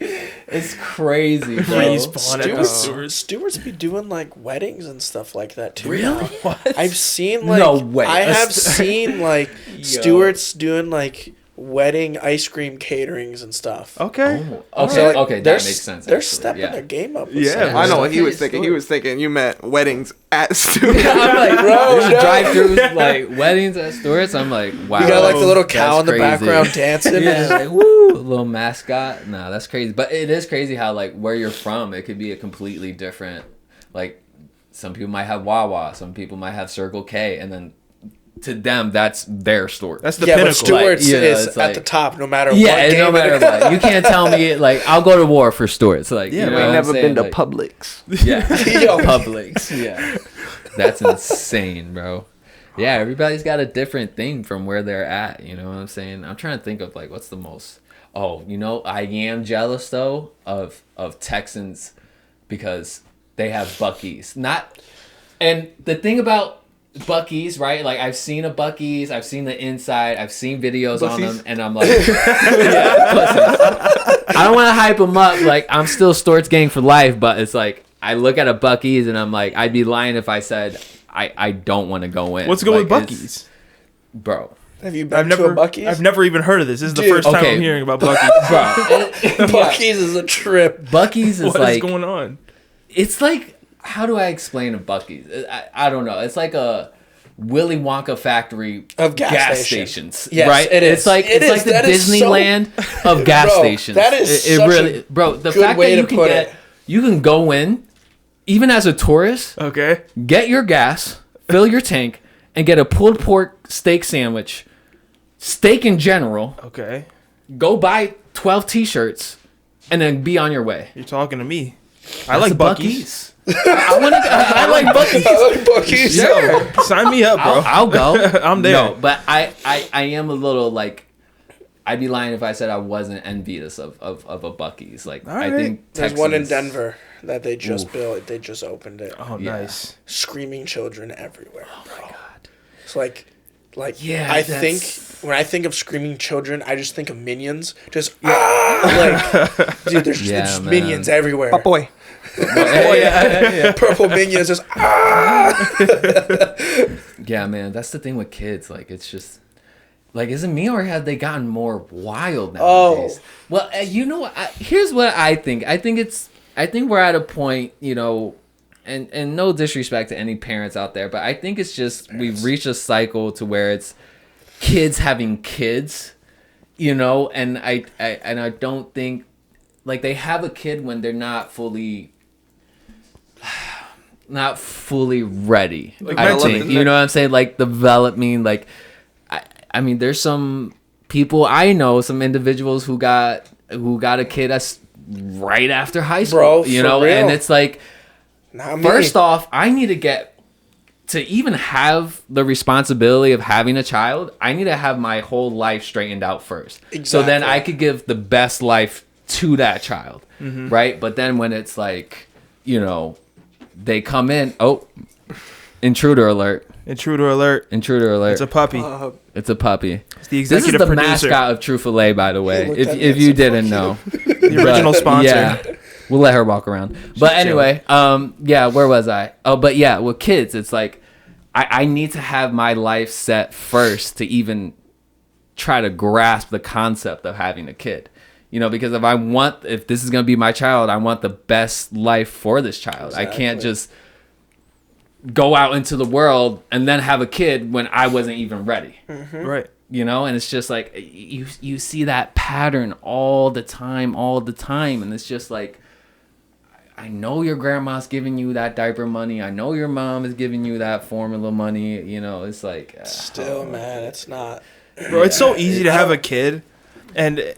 it's crazy, bro. Respawn at the Stewart's. Stewart's be doing, like, weddings and stuff like that, too. Really? What? I've seen, like... No way. I have seen, like, Stewart's doing, like... wedding ice cream caterings and stuff. Okay. Okay, that makes sense. They're stepping their game up. Yeah, I know what he was thinking. He was thinking you meant weddings at Stewart's. I'm like, bro, drive-throughs, like weddings at Stewart's. I'm like, wow. You got like the little cow in the crazy. background dancing. Yeah, like, woo, little mascot. Nah, that's crazy. But it is crazy how like where you're from, it could be a completely different. Like, some people might have Wawa, some people might have Circle K, and then to them, that's their store. That's the pinnacle. But Stewart's like, is at the top no matter what. Yeah, no matter what. You can't tell me, like, I'll go to war for Stewart's. Like, yeah, you know we what never I'm saying? been to Like, Publix. Yeah, Publix. Yeah, that's insane, bro. Yeah, everybody's got a different thing from where they're at. You know what I'm saying? I'm trying to think of like what's the most. Oh, you know, I am jealous though of Texans because they have Buc-ee's. And the thing about Buc-ee's, right? Like, I've seen a Buc-ee's, I've seen the inside, I've seen videos on them, and I'm like, I don't want to hype them up. Like, I'm still Storts gang for life, but it's like, I look at a Buc-ee's and I'm like, I'd be lying if I said I don't want to go in. What's good like, with Buc-ee's? Bro. Have you been to a Buc-ee's? I've never even heard of this. This is the first time I'm hearing about Buc-ee's. Bro. Buc-ee's is a trip. Buc-ee's is What like... is going on? It's like... How do I explain a Buc-ee's? I don't know. It's like a Willy Wonka factory of gas stations. Yes, right? It is. It's like the Disneyland of gas stations. That is it really, bro. The fact that you can go in, even as a tourist, okay, get your gas, fill your tank, and get a pulled pork steak sandwich, steak in general. Okay. Go buy 12 T-shirts, and then be on your way. You're talking to me. I like Buc-ee's. I like Buc-ee's. I like Buc-ee's. Sure. Sign me up, bro. I'll go. I'm there. No, but I am a little like, I'd be lying if I said I wasn't envious of a Buc-ee's. Like, I think there's one in Denver that they just built. They just opened it. Oh, nice. Screaming children everywhere. Oh my god. It's like yeah. I think when I think of screaming children, I just think of Minions. Just like, dude, there's just Minions everywhere. Oh boy. Purple Minions just Yeah, man, that's the thing with kids. Like, it's just like, is it me or have they gotten more wild nowadays? Well, you know what? Here's what I think. I think we're at a point, you know, and no disrespect to any parents out there, but I think it's just we've reached a cycle to where it's kids having kids, you know, and I don't think, like, they have a kid when they're not fully ready. Like, I think, you know what I'm saying? Like, developing, like, I mean, there's some people I know, some individuals who got a kid that's right after high school, bro, you know, real. and it's like, first off, I need to get to even have the responsibility of having a child. I need to have my whole life straightened out first, so then I could give the best life to that child, right? But then when it's like, you know, they come in, intruder alert. Intruder alert. Intruder alert. It's a puppy. It's a puppy. It's the executive This is the producer. mascot of Troofalay, by the way. If you didn't know. The original sponsor. Yeah. We'll let her walk around. But anyway, yeah, where was I? Oh, but yeah, with kids, it's like I need to have my life set first to even try to grasp the concept of having a kid. You know, because if this is going to be my child, I want the best life for this child. Exactly. I can't just go out into the world and then have a kid when I wasn't even ready. Right. You know, and it's just like you see that pattern all the time, and it's just like, I know your grandma's giving you that diaper money, I know your mom is giving you that formula money, you know, it's like still, man, it's not, bro. It's so easy to have a kid, and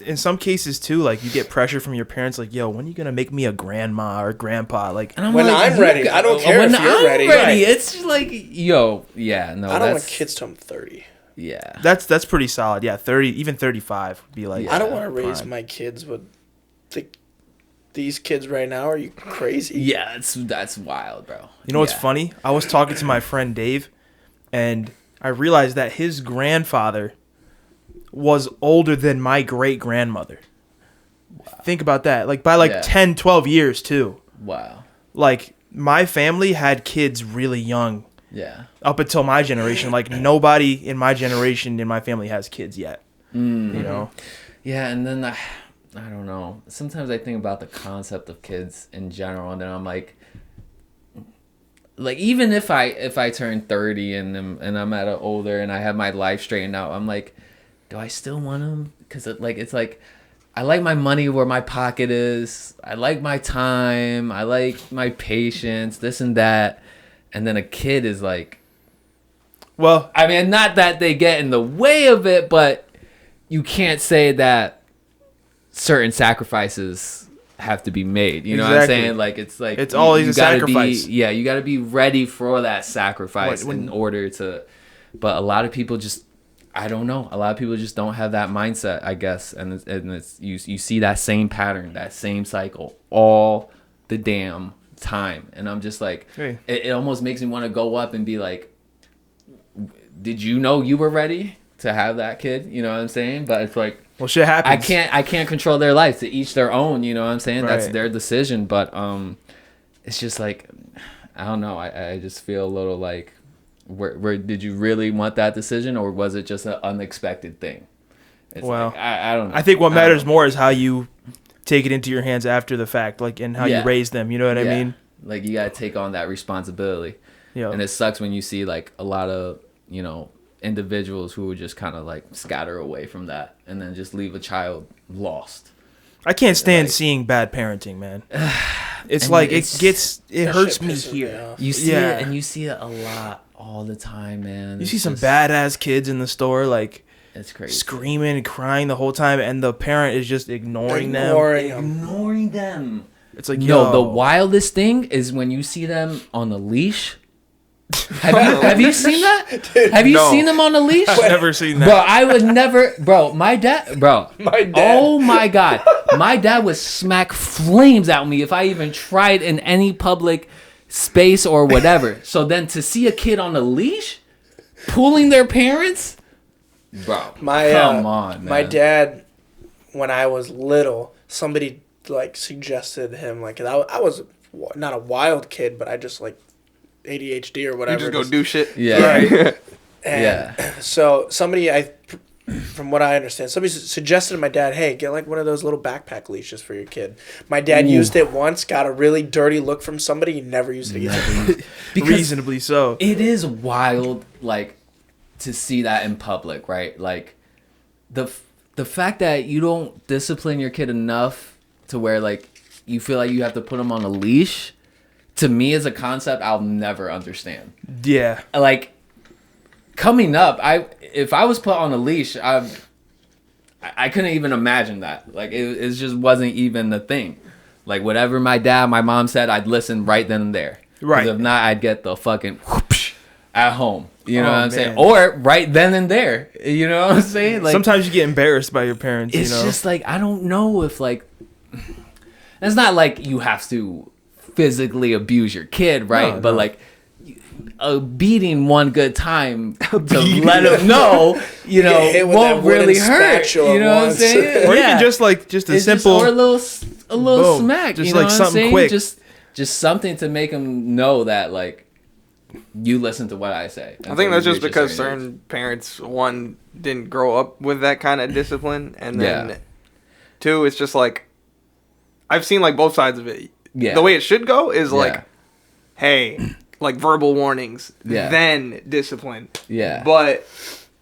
in some cases too, like, you get pressure from your parents, like, yo, when are you gonna make me a grandma or grandpa? Like, and when I'm ready. I don't care if you're ready. Right. It's just like, yo, yeah, no, I don't want kids till I'm 30. Yeah, that's pretty solid. Yeah, 30, even 35 would be like. I don't want to raise my kids with these kids right now. Are you crazy? Yeah, that's wild, bro. You know what's funny? I was talking to my friend Dave, and I realized that his grandfather was older than my great grandmother. Wow. Think about that. Like, by 10, 12 years too. Wow. Like, my family had kids really young. Yeah. Up until my generation, like, nobody in my generation in my family has kids yet. You know. Yeah, and then I don't know. Sometimes I think about the concept of kids in general, and then I'm like even if I turn 30 and I'm at an older and I have my life straightened out, I'm like, do I still want them? Because it's like I like my money where my pocket is. I like my time. I like my patience. This and that, and then a kid is like, well, I mean, not that they get in the way of it, but you can't say that certain sacrifices have to be made. You know what I'm saying? Like it's always a sacrifice. You got to be ready for that sacrifice in order to. But a lot of people just, I don't know. A lot of people just don't have that mindset, I guess, and it's you see that same pattern, that same cycle all the damn time, and I'm just like, hey. It almost makes me want to go up and be like, did you know you were ready to have that kid? You know what I'm saying? But it's like, well, shit happens. I can't control their lives. To each their own. You know what I'm saying? Right. That's their decision. But it's just like, I don't know. I just feel a little like, where did you really want that decision, or was it just an unexpected thing? It's well, like, I don't know. I think what matters more is how you take it into your hands after the fact, like, and how you raise them. You know what I mean? Like, you gotta take on that responsibility. Yeah. And it sucks when you see like a lot of individuals who would just kind of like scatter away from that and then just leave a child lost. I can't stand seeing bad parenting, man. It's like it hurts me here. You see it, and you see it a lot all the time, man. You see some badass kids in the store, like, it's crazy, screaming and crying the whole time, and the parent is just ignoring them. It's like, no, the wildest thing is when you see them on a leash. Have you seen that? Dude, have you seen them on a leash? I've never seen that. Bro, I would never. Bro, my dad. Oh my God. My dad would smack flames at me if I even tried in any public space or whatever. So then to see a kid on a leash pulling their parents, bro, come on, man. My dad, when I was little, somebody like suggested him, like, I was not a wild kid, but I just like ADHD or whatever. You just go do shit. Yeah. Right? And so somebody, from what I understand, somebody suggested to my dad, hey, get like one of those little backpack leashes for your kid. My dad used it once, got a really dirty look from somebody. He never used it again. Reasonably so. It is wild, like, to see that in public, right? Like, the fact that you don't discipline your kid enough to where, like, you feel like you have to put them on a leash, to me, is a concept I'll never understand. Yeah. Like, coming up, if I was put on a leash, I couldn't even imagine that. Like, it just wasn't even a thing. Like, whatever my dad, my mom said, I'd listen right then and there. Right. Because if not, I'd get the fucking whoosh at home. You know what I'm saying? Or right then and there. You know what I'm saying? Like, sometimes you get embarrassed by your parents. It's just like, I don't know if, like, it's not like you have to physically abuse your kid, right? No, but like, a beating one good time to let him know, won't really hurt. You know what I'm saying? Or even just a simple, or a little smack. Just you know like what I'm something saying? quick. Just something to make him know that, like, you listen to what I say. I think that's just because certain parents, one, didn't grow up with that kind of discipline, and then two, it's just like, I've seen like both sides of it. Yeah. The way it should go is like, hey, like verbal warnings, then discipline. Yeah. But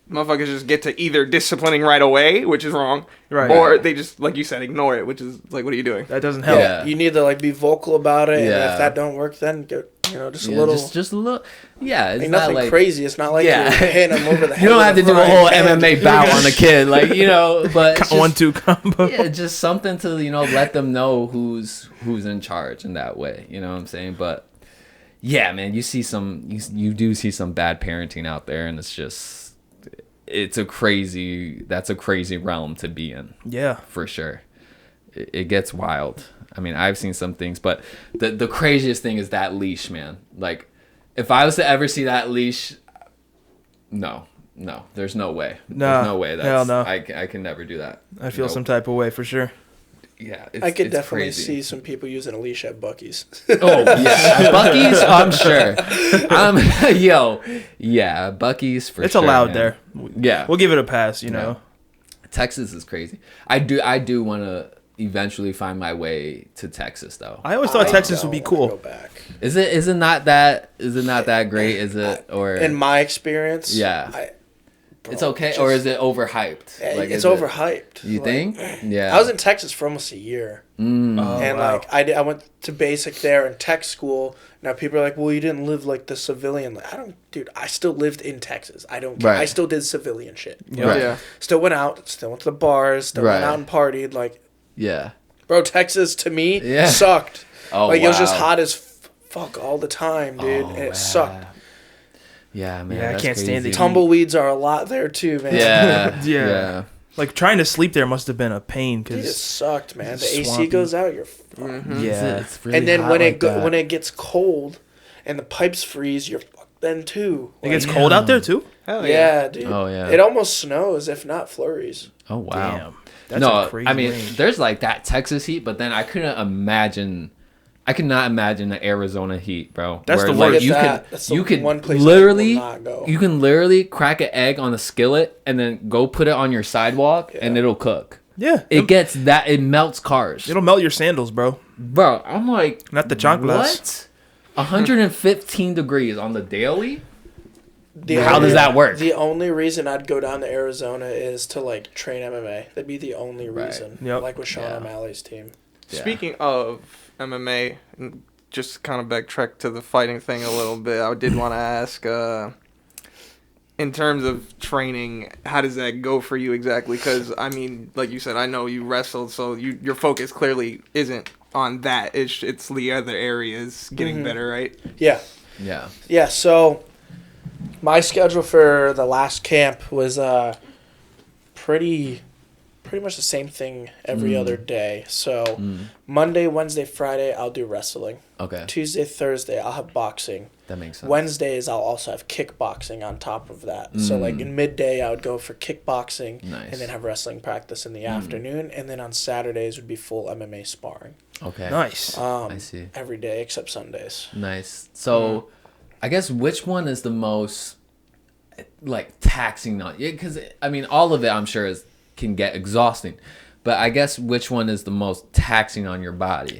motherfuckers just get to either disciplining right away, which is wrong, right, or they just, like you said, ignore it, which is like, what are you doing? That doesn't help. Yeah. You need to like be vocal about it, and if that don't work, then go, just a little. Just a little. Yeah, it's nothing like, crazy. It's not like you're hitting them over the head. You don't have to do a whole pan. MMA bout on a kid, like, but just, 1-2 combo. Yeah, just something to let them know who's in charge in that way. You know what I'm saying? But yeah, man, you do see some bad parenting out there, and that's a crazy realm to be in. Yeah, for sure. It gets wild. I mean, I've seen some things, but the craziest thing is that leash, man. Like, if I was to ever see that leash, no, there's no way. There's no way. Hell no. I can never do that. I feel some type of way for sure. Yeah, I could definitely see some people using a leash at Buc-ee's. Oh yeah, Buc-ee's. I'm sure. Buc-ee's for sure. It's allowed man. there. Yeah, we'll give it a pass. You know. Texas is crazy. I do want to eventually find my way to Texas though. I always thought Texas would be cool. Go back. Is it not that great? Is it, or in my experience? Yeah. It's okay, or is it overhyped? Like, it's overhyped. You think? Yeah. I was in Texas for almost a year, and wow. I went to basic there in tech school. Now people are like, "Well, you didn't live like the civilian." Like, dude. I still lived in Texas. I don't care. Right. I still did civilian shit. Right. Yeah. Still went out. Still went to the bars. Still went Right. out and partied. Like, Yeah. bro, Texas to me Yeah. sucked. Oh, like it was just wow. hot as fuck all the time, dude, Oh, and it wow. sucked. Yeah, man. Yeah, I that's can't stand crazy. it. Tumbleweeds are a lot there too, man. Yeah. Yeah. Like trying to sleep there must have been a pain Dude, it because sucked, man. The it's AC swampy. goes out, you're fucked. yeah. It's really And then hot when like that. when it gets cold and the pipes freeze, you're fucked then too. It gets cold out there too. Hell Yeah, dude. Oh, yeah. It almost snows, if not flurries. Oh wow. Damn. That's No, a crazy I mean, range. there's like that Texas heat, but then I could not imagine the Arizona heat, bro. That's the like, worst. That's the you could one place I literally will not go. you can literally crack an egg on a skillet and then go put it on your sidewalk and it'll cook. Yeah. It melts cars. It'll melt your sandals, bro. Bro, I'm like, Not the chanclas. what? 115 degrees on the daily? The How does that work? The only reason I'd go down to Arizona is to like train MMA. That'd be the only reason. Yep. Like with Sean Yeah. O'Malley's team. Yeah. Speaking of MMA, and just kind of backtrack to the fighting thing a little bit, I did want to ask, in terms of training, how does that go for you exactly? Because, I mean, like you said, I know you wrestled, so your focus clearly isn't on that. It's the other areas getting better, right? Yeah. Yeah. Yeah, so my schedule for the last camp was pretty much the same thing every other day. So Monday, Wednesday, Friday, I'll do wrestling. Okay. Tuesday, Thursday, I'll have boxing. That makes sense. Wednesdays, I'll also have kickboxing on top of that. So like in midday, I would go for kickboxing Nice. and then have wrestling practice in the afternoon. And then on Saturdays would be full MMA sparring. Okay. Nice. I see. Every day except Sundays. Nice. So, I guess which one is the most like taxing on you? Because I mean, all of it I'm sure can get exhausting, but I guess which one is the most taxing on your body?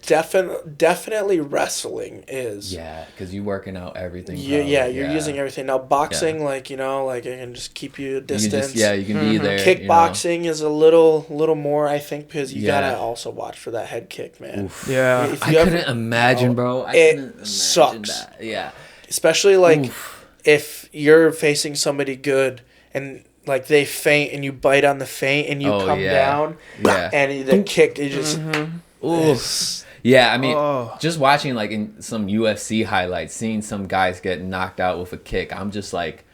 Definitely wrestling is. Yeah, because you're working out everything. You're using everything. Now boxing, like it can just keep you a You can distance. you can be there. Kickboxing is a little more, I think, because you Yeah. gotta also watch for that head kick, man. Yeah. If I you couldn't ever- imagine, bro. I it couldn't imagine sucks. that. Yeah. Especially like if you're facing somebody good and like they feint and you bite on the feint and you come down Yeah. and the kick it just Oof. Yeah, I mean, Oh. just watching like in some UFC highlights, seeing some guys get knocked out with a kick, I'm just like,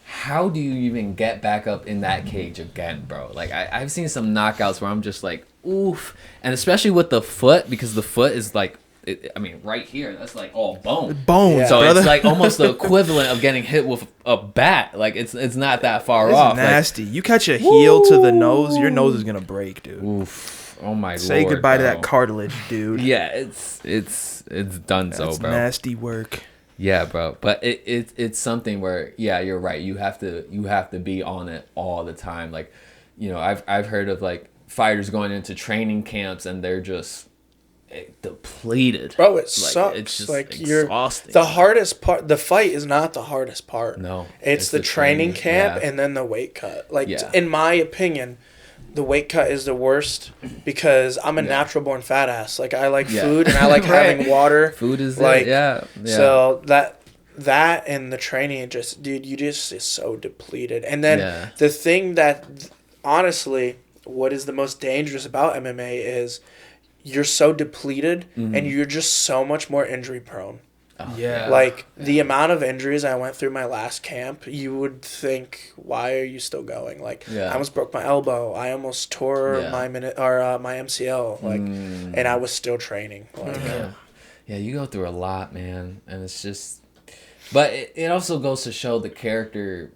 how do you even get back up in that cage again, bro? Like I've seen some knockouts where I'm just like, oof, and especially with the foot, because the foot is like, right here, that's like all bone. Bones, Yeah. So brother. it's like almost the equivalent of getting hit with a bat. Like it's not that far It's off. Like, nasty. You catch a heel to the nose, your nose is gonna break, dude. oof. Oh my Say Lord, goodbye to bro. that cartilage, dude. Yeah, it's done. That's so, bro. nasty work. Yeah, bro. But it's something where, yeah, you're right. You have to be on it all the time. Like, I've heard of like fighters going into training camps and they're just depleted. bro, it Like, sucks. it's just like exhausting. the hardest part. The fight is not the hardest part. No, it's the training camp yeah. and then the weight cut. Like Yeah. in my opinion, the weight cut is the worst because I'm a natural born fat ass. Like I like Yeah. food and I like having water. Food is like yeah. So that and the training just dude, you just is so depleted. And then Yeah. the thing that honestly, what is the most dangerous about MMA is you're so depleted and you're just so much more injury prone. Yeah. Like the amount of injuries I went through my last camp, you would think, why are you still going? Like Yeah. I almost broke my elbow. I almost tore Yeah. my MCL. Like, and I was still training. Like, Yeah, you go through a lot, man, and it's just. But it also goes to show the character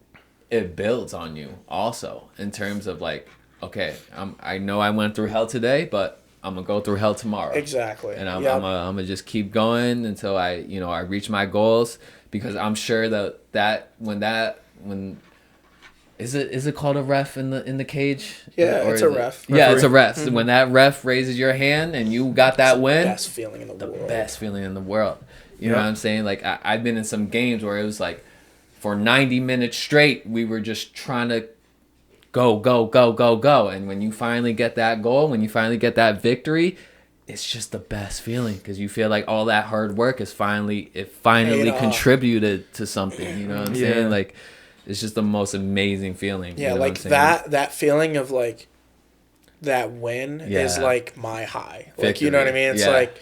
it builds on you, also in terms of like, okay, I know I went through hell today, but I'm gonna go through hell tomorrow. Exactly. And I'm Yep. gonna just keep going until I reach my goals, because I'm sure that when Is it called a ref in the cage? Yeah, or it's a ref. Yeah, it's a ref. So when that ref raises your hand and you got that win, best feeling in the world. Best feeling in the world. You know what I'm saying? Like I've been in some games where it was like for 90 minutes straight, we were just trying to go, and when you finally get that goal, when you finally get that victory, it's just the best feeling because you feel like all that hard work is finally contributed to something. You know what I'm saying? Like. It's just the most amazing feeling. Yeah, you know like that feeling of like that win is like my high. Like victory. You know what I mean? It's like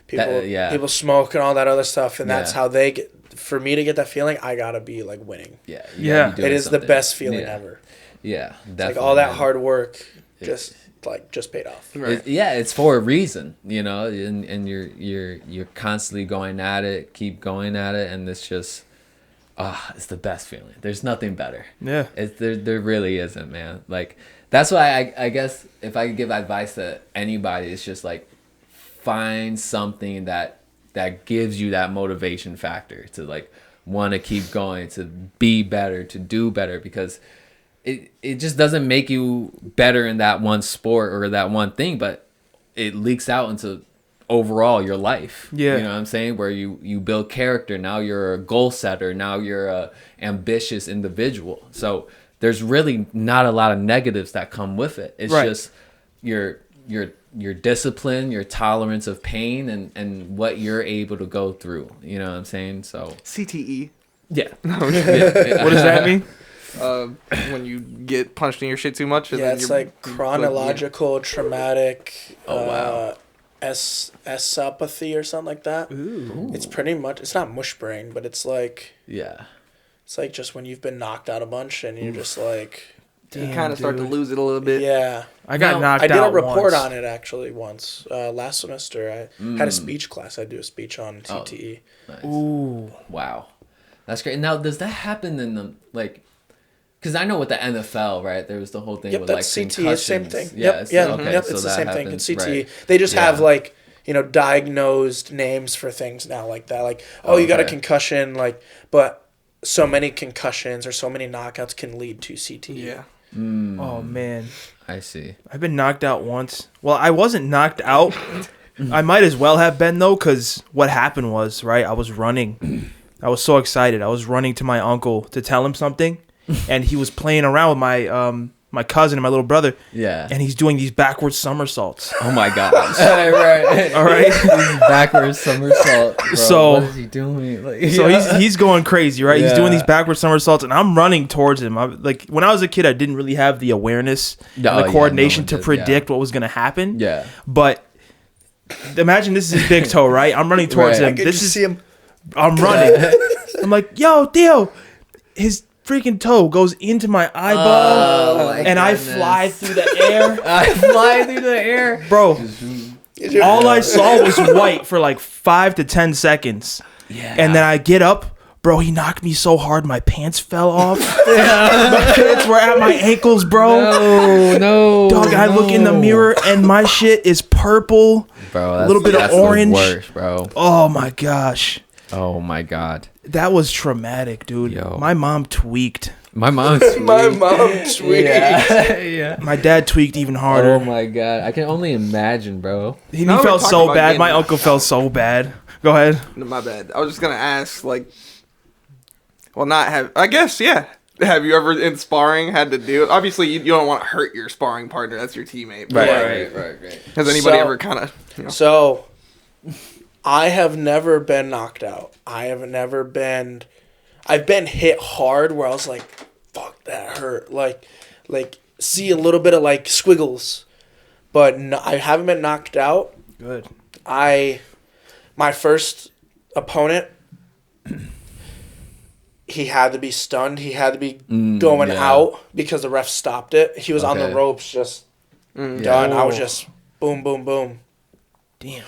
people smoke and all that other stuff, and that's how they get. For me to get that feeling, I gotta be like winning. Yeah. It is the best feeling ever. Yeah, definitely. Like all that hard work just paid off. Right. It's for a reason, you know, and you're constantly going at it, keep going at it, and it's just. It's the best feeling. There's nothing better. Yeah. There really isn't, man. Like, that's why I guess if I could give advice to anybody, it's just like find something that gives you that motivation factor to like want to keep going, to be better, to do better, because it just doesn't make you better in that one sport or that one thing, but it leaks out into overall your life. You know what I'm saying, where you build character. Now you're a goal setter, now you're a ambitious individual, so there's really not a lot of negatives that come with it. It's just your discipline, your tolerance of pain, and what you're able to go through. You know what I'm saying? So CTE. What does that mean? When you get punched in your shit too much. It's like chronological traumatic S-apathy or something like that. Ooh. It's pretty much, it's not mush brain, but it's like, it's like just when you've been knocked out a bunch and you're just like, you kind of start to lose it a little bit. Yeah. I got knocked out. I did a report on it actually once. Last semester, I had a speech class. I do a speech on CTE. Nice. Ooh. Wow. That's great. Now, does that happen in the, like, because I know with the NFL, right, there was the whole thing with like CTE, same thing. Yeah, it's the same thing. It's CTE. Right. They just have like, you know, diagnosed names for things now like that. Like, you got a concussion, like, but so many concussions or so many knockouts can lead to CTE. Yeah. Oh, man. I see. I've been knocked out once. Well, I wasn't knocked out. I might as well have been, though, because what happened was, right, I was running. I was so excited. I was running to my uncle to tell him something. And he was playing around with my cousin and my little brother. Yeah. And he's doing these backwards somersaults. Oh my gosh. Right. All right. Backwards somersault. Bro. So what is he doing? Like, he's going crazy, right? Yeah. He's doing these backwards somersaults, and I'm running towards him. Like when I was a kid, I didn't really have the awareness and the coordination to predict what was going to happen. Yeah. But imagine this is his big toe, right? I'm running towards him. See him. I'm running. I'm like, yo, Theo, his freaking toe goes into my eyeball, and I fly through the air. Bro, all I saw was white for like 5 to 10 seconds. Yeah. And then I get up. Bro, he knocked me so hard my pants fell off. My pants were at my ankles, bro. No. Dog, I look in the mirror and my shit is purple. Bro, a little bit of orange. The worst, bro. Oh my gosh. Oh my god. That was traumatic, dude. Yo. My mom tweaked. My mom tweaked. Yeah. My dad tweaked even harder. Oh my god. I can only imagine, bro. He felt so bad. My uncle felt so bad. Go ahead. No, my bad. I was just going to ask, like, I guess, yeah. Have you ever in sparring had to do it? Obviously, you don't want to hurt your sparring partner. That's your teammate. Right. Has anybody ever kind of... You know? So... I have never been knocked out. I've been hit hard where I was like, fuck, that hurt. Like see a little bit of like squiggles. But no, I haven't been knocked out. Good. My first opponent, he had to be stunned. He had to be going out because the ref stopped it. He was on the ropes just done. I was just boom, boom, boom. Damn.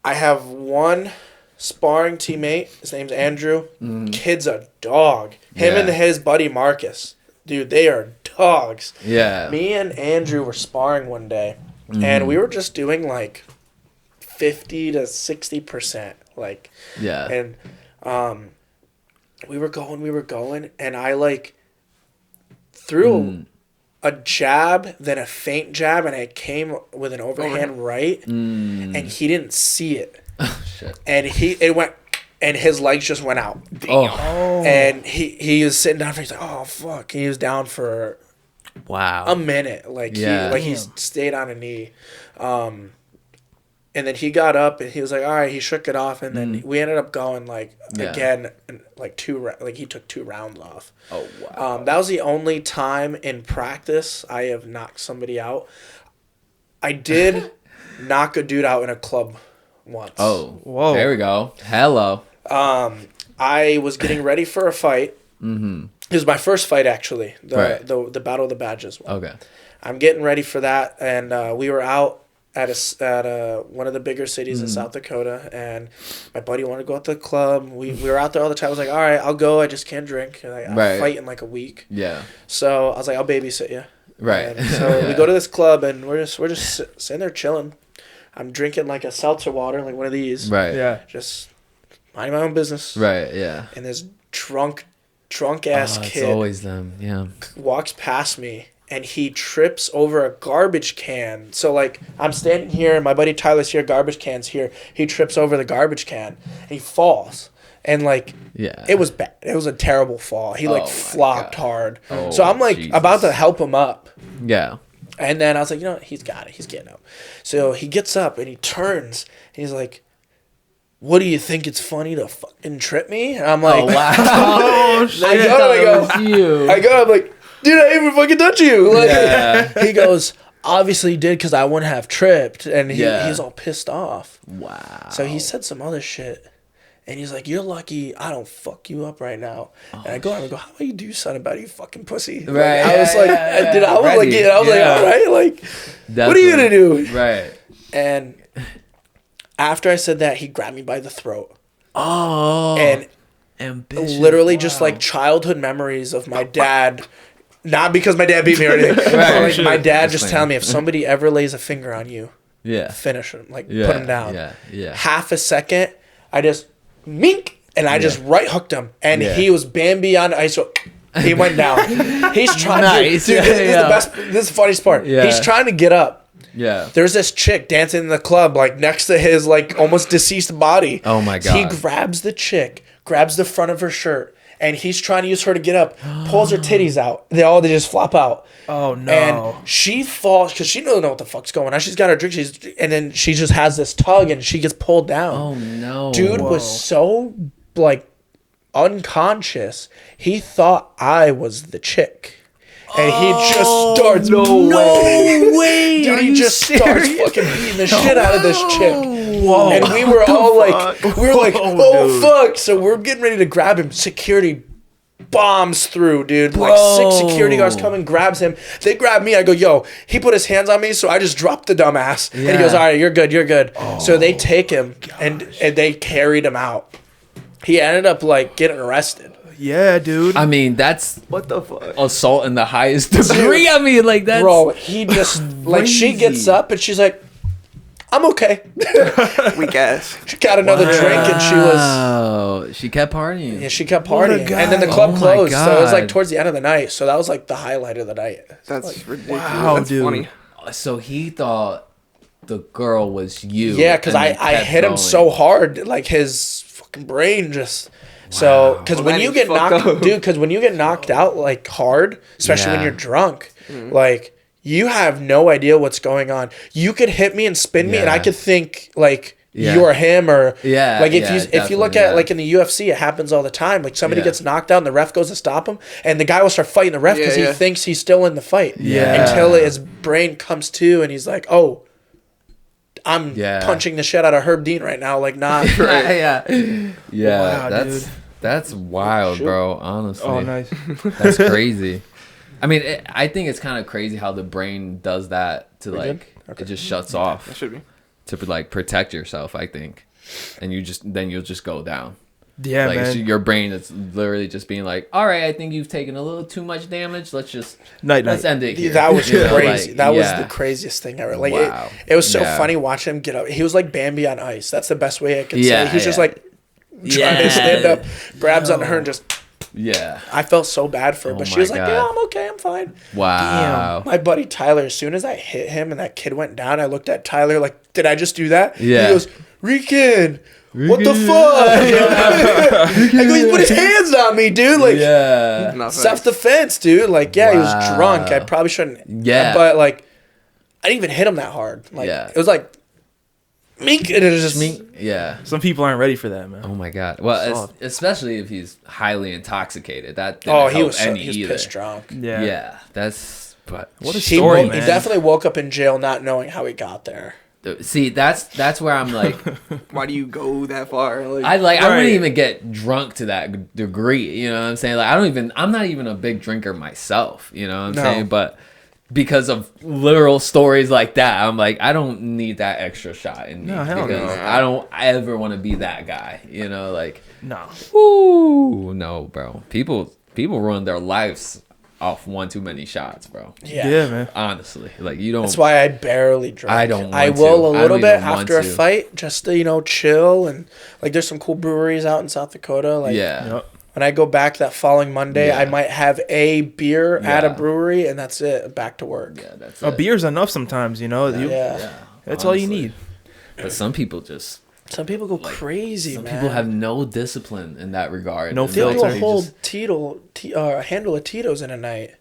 I have one sparring teammate. His name's Andrew. Kid's a dog. Him and his buddy Marcus. Dude, they are dogs. Yeah. Me and Andrew were sparring one day, and we were just doing like 50 to 60%. Like, yeah. And we were going, and I like threw a jab, then a feint jab, and it came with an overhand right, and he didn't see it. Oh, shit. And it went, and his legs just went out. Oh. And he was sitting down, he's like, oh, fuck. He was down for a minute. Like, he stayed on a knee. And then he got up and he was like, all right, he shook it off. And then we ended up going again, like he took 2 rounds off. Oh, wow. That was the only time in practice I have knocked somebody out. I did knock a dude out in a club once. Oh, whoa. There we go. Hello. I was getting ready for a fight. Mm-hmm. It was my first fight, actually. The Battle of the Badges one. Okay. I'm getting ready for that. And we were out at one of the bigger cities in South Dakota, and my buddy wanted to go out to the club. We were out there all the time. I was like, all right, I'll go. I just can't drink. I'll fight in like a week. Yeah. So I was like, I'll babysit you. Right. And so we go to this club, and we're just sitting there chilling. I'm drinking like a seltzer water, like one of these. Right. Yeah. Just minding my own business. Right. Yeah. And this drunk ass It's kid always them. Yeah. walks past me. And he trips over a garbage can. So, like, I'm standing here, and my buddy Tyler's here, garbage can's here. He trips over the garbage can, and he falls. And, like, it was bad. It was a terrible fall. He, flopped hard. Oh, so I'm, like, about to help him up. Yeah. And then I was like, you know what? He's got it. He's getting up. So he gets up, and he turns, and he's like, what do you think, it's funny to fucking trip me? And I'm like, oh, wow. I go, I'm like, dude, I didn't even fucking touch you. Like, he goes, obviously you did because I wouldn't have tripped. And he's all pissed off. Wow. So he said some other shit. And he's like, you're lucky I don't fuck you up right now. And I go, how about you do something about it, you fucking pussy? Right. Like, I was like, all right, like, definitely. What are you going to do? Right. And after I said that, he grabbed me by the throat. Oh. And ambitious. Literally just like childhood memories of my dad. Not because my dad beat me or anything. Right. Like my dad just telling me, if somebody ever lays a finger on you, finish him. Like, put him down. Yeah. Half a second, I just, mink, and I just right hooked him. And he was Bambi on ice. So he went down. He's trying to, dude, this is the best, this is the funniest part. Yeah. He's trying to get up. Yeah. There's this chick dancing in the club, like, next to his, like, almost deceased body. Oh, my God. He grabs the chick, grabs the front of her shirt, and he's trying to use her to get up, pulls her titties out. They just flop out. Oh, no. And she falls, because she doesn't know what the fuck's going on. She's got her drink, and then she just has this tug, and she gets pulled down. Oh, no. Dude was so, like, unconscious. He thought I was the chick. And he just starts, no way. Dude, he just starts fucking beating the shit out of this chick. Whoa. And we were all like, oh, fuck. So we're getting ready to grab him. Security bombs through, dude. Bro. Like 6 security guards come and grabs him. They grab me. I go, yo. He put his hands on me, so I just dropped the dumbass. Yeah. And he goes, all right, you're good. Oh, so they take him, and they carried him out. He ended up, like, getting arrested. Yeah, dude. I mean, that's what the fuck, assault in the highest degree. I mean, like, that's bro. He just like, she gets up and she's like, I'm okay. Weak ass. She got another drink and she kept partying. Yeah, she kept partying, and then the club closed. So it was like towards the end of the night. So that was like the highlight of the night. That's like, ridiculous. Wow, that's dude. Funny. So he thought the girl was you. Yeah, because I hit him so hard, like his fucking brain just. So, because when you get knocked out like hard, especially when you're drunk, like you have no idea what's going on. You could hit me and spin me, and I could think like you're him, or like if you look at like in the UFC, it happens all the time. Like somebody gets knocked out, and the ref goes to stop him, and the guy will start fighting the ref because he thinks he's still in the fight. Until his brain comes to, and he's like, oh. I'm punching the shit out of Herb Dean right now, like not. Wow, that's wild, bro. Honestly, nice. That's crazy. I mean, I think it's kind of crazy how the brain does that to like it just shuts off. That should be to like protect yourself. I think, and you'll just go down. Yeah, like, man. So your brain is literally just being like, all right, I think you've taken a little too much damage. Let's just let's end it here. That was crazy. That was the craziest thing ever. Like wow. it was so funny watching him get up. He was like Bambi on ice. That's the best way I could say. He's just like trying to stand up, grabs on her and just Yeah. I felt so bad for her, Oh but she my was like, God. yeah, I'm okay, I'm fine. Wow. My buddy Tyler, as soon as I hit him and that kid went down, I looked at Tyler like, did I just do that? Yeah. He goes, Rieken, what the fuck? I go, he put his hands on me, dude. Like, Yeah. self-defense, dude. Like, yeah, he was drunk. I probably shouldn't. Yeah. But, like, I didn't even hit him that hard. Like, Yeah. it was like, mink, and it was just... Yeah. Some people aren't ready for that, man. Oh my God. Well, Solid. especially if he's highly intoxicated. That didn't he help was any he was either. pissed drunk. Yeah. Yeah. That's but What a He, story, he man. definitely woke up in jail not knowing how he got there. see that's where I'm like Why do you go that far? I Right. wouldn't even get drunk to that degree. You know what I'm saying? Like I'm not even a big drinker myself. You know what I'm No. saying? But because of literal stories like that, I'm like, I don't need that extra shot in me. No, hell because no. I don't ever want to be that guy. You know, like, No. woo, no, bro. People ruin their lives off one too many shots, bro. Yeah, man. Honestly, like you don't. That's why I barely drink. I don't I want will to. a I little don't bit even want after a to. fight, just to chill and like. There's some cool breweries out in South Dakota. Like, Yeah. Yep. when I go back that following Monday, Yeah. I might have a beer at a Yeah. brewery, and that's it. Back to work. Yeah, that's A it. beer's enough sometimes, you know. Yeah. That's all you honestly. need. But some people just. Some people go crazy, Some man. people have no discipline in that regard. No And They'll do filter. a whole handle of Tito's in a night.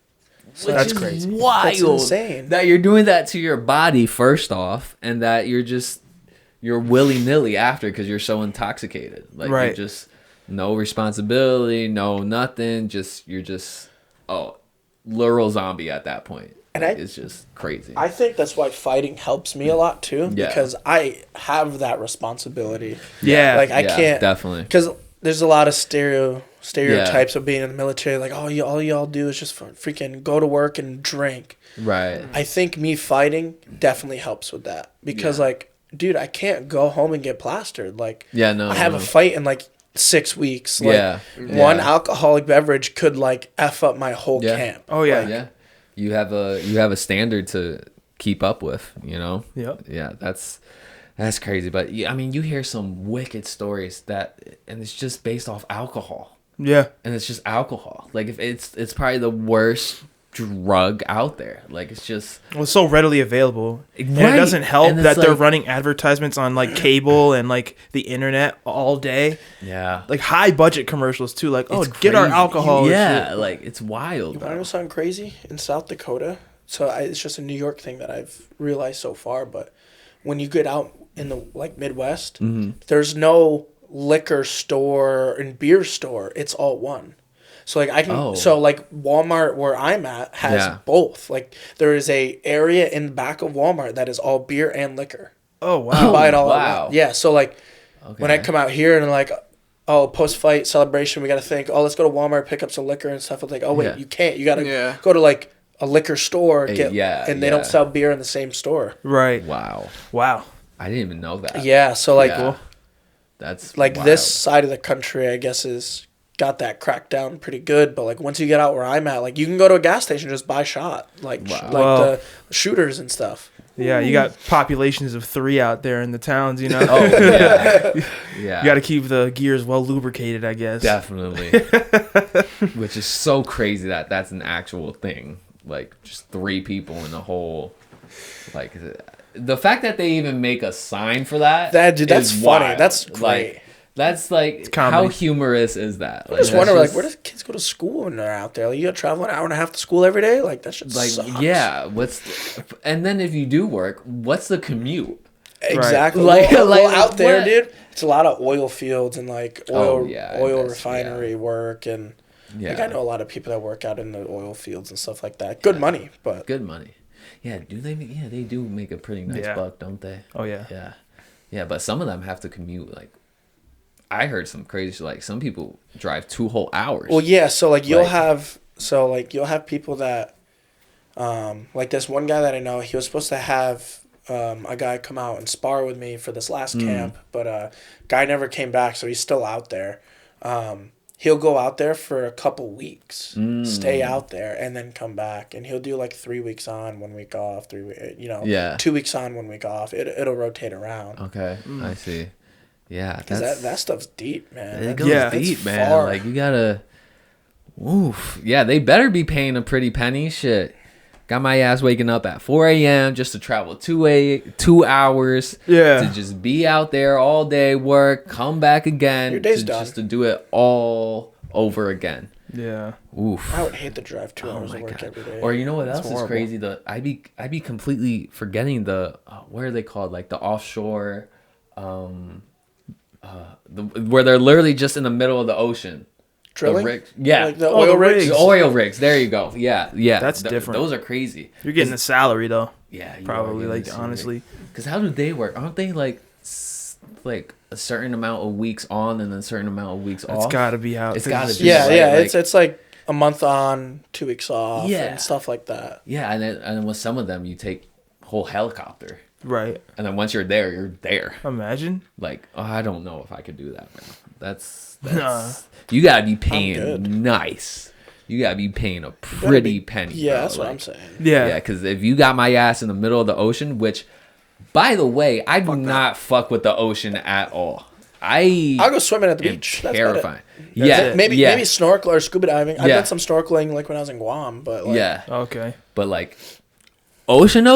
So Which That's is crazy. wild. That's insane. That you're doing that to your body first off, and that you're willy nilly after because you're so intoxicated. Like Right. you just no responsibility, no nothing. You're just literal zombie at that point. And Like, it's just crazy. I think that's why fighting helps me a lot too, Yeah. because I have that responsibility. Yeah. Like I Yeah, can't definitely. because there's a lot of stereotypes of being in the military. Like, all y'all do is just freaking go to work and drink. Right. I think me fighting definitely helps with that because, Yeah. like, dude, I can't go home and get plastered. Like, Yeah. No. I have no. a fight in like 6 weeks. Like, Yeah. one Yeah. alcoholic beverage could like f up my whole Yeah. camp. Oh yeah. Yeah. You have a standard to keep up with. You know. Yep. Yeah. That's crazy. But yeah, I mean, you hear some wicked stories and it's just based off alcohol. Yeah. And it's just alcohol. Like if it's probably the worst drug out there. Like it's just Well, it's so readily available. And Right. it doesn't help And it's that they're like- running advertisements on like cable and like the internet all day. yeah. Like high budget commercials too. Like, oh, It's get our crazy. alcohol. and Yeah, shit. like it's wild. You want to Bro. know something crazy? In South Dakota, so it's just a New York thing that I've realized so far, but when you get out in the like Midwest, there's no liquor store and beer store. It's all one. So like I can Oh. so like Walmart where I'm at has Yeah. both. Like there is a area in the back of Walmart that is all beer and liquor. Oh You wow. buy it all at wow. once. Yeah, so like when I Okay. come out here and like, oh, post-fight celebration, we got to think, oh, let's go to Walmart, pick up some liquor and stuff. It's like, oh, wait, Yeah. you can't. You got to Yeah. go to like a liquor store, Hey, get, yeah, and they yeah. don't sell beer in the same store. Right. Wow. Wow. I didn't even know that. Yeah, so like, Yeah. That's like wild. this side of the country, I guess, is got that cracked down pretty good. But like once you get out where I'm at, like you can go to a gas station, just buy shot, like Wow. like Wow. the shooters and stuff. Yeah, you got populations of 3 out there in the towns, you know. Oh yeah. Yeah. You got to keep the gears well lubricated, I guess. Definitely. Which is so crazy that that's an actual thing. Like just 3 people in a whole like the fact that they even make a sign for that. That dude, that's is funny. wild. That's great. Like, that's like how comedy. humorous is that? I just that's wonder, like, where do kids go to school when they're out there? Like, you got to travel an hour and a half to school every day? Like, that shit like sucks. yeah, and then if you do work, what's the commute? Exactly. Like- Well, like, out there, what? dude, it's a lot of oil fields and, like, oil, Oh, yeah, I oil guess, refinery work. And, Yeah. like, I know a lot of people that work out in the oil fields and stuff like that. Good money, but... Good money. Yeah, yeah, they do make a pretty nice Yeah. buck, don't they? Oh yeah. Yeah. Yeah, but some of them have to commute like I heard some crazy shit, like some people drive 2 whole hours. Well, yeah, so, like, you'll Like- have people that... like, this one guy that I know, he was supposed to have... a guy come out and spar with me for this last camp, but guy never came back, so he's still out there. He'll go out there for a couple weeks, stay out there, and then come back, and he'll do like 3 weeks on, 1 week off, 2 weeks on, 1 week off. It'll rotate around. Okay, I see. Yeah, Cause that stuff's deep, man. it goes Yeah. deep, That's man. far. Like you gotta Oof. Yeah, they better be paying a pretty penny. Shit. Got my ass waking up at 4 a.m. just to travel 2 hours. Yeah. To just be out there all day, work, come back again. Your day's done. Just to do it all over again. Yeah. Oof. I would hate to drive 2 hours my of work God. every day. Or you know what else That's is horrible. crazy? I'd be completely forgetting the what are they called? Like the offshore, where they're literally just in the middle of the ocean. Drilling? The rigs. Yeah. Like the Oh, oil the rigs? rigs. The oil rigs. There you go. Yeah. That's different. Those are crazy. You're getting a salary though. Yeah. Probably, like, honestly. Because how do they work? Aren't they like a certain amount of weeks on and then a certain amount of weeks off? It's got to be how. It's gotta be. Yeah, Right, yeah. like- It's like a month on, 2 weeks off, Yeah. and stuff like that. Yeah, and with some of them, you take whole helicopter, Right. and then once you're there, you're there. Imagine. Like, I don't know if I could do that, man. That's Nah. you gotta be good. paying nice. You gotta be paying a pretty penny. Yeah, bro. that's what Like, I'm saying. Yeah. Yeah, because if you got my ass in the middle of the ocean, which, by the way, I do not fuck with the ocean at all. I'll go swimming at the am beach. That's about terrifying. it. Yeah, Maybe yeah, maybe snorkel or scuba diving. I Yeah. did some snorkeling like when I was in Guam, but like, yeah. Okay. But like, ocean?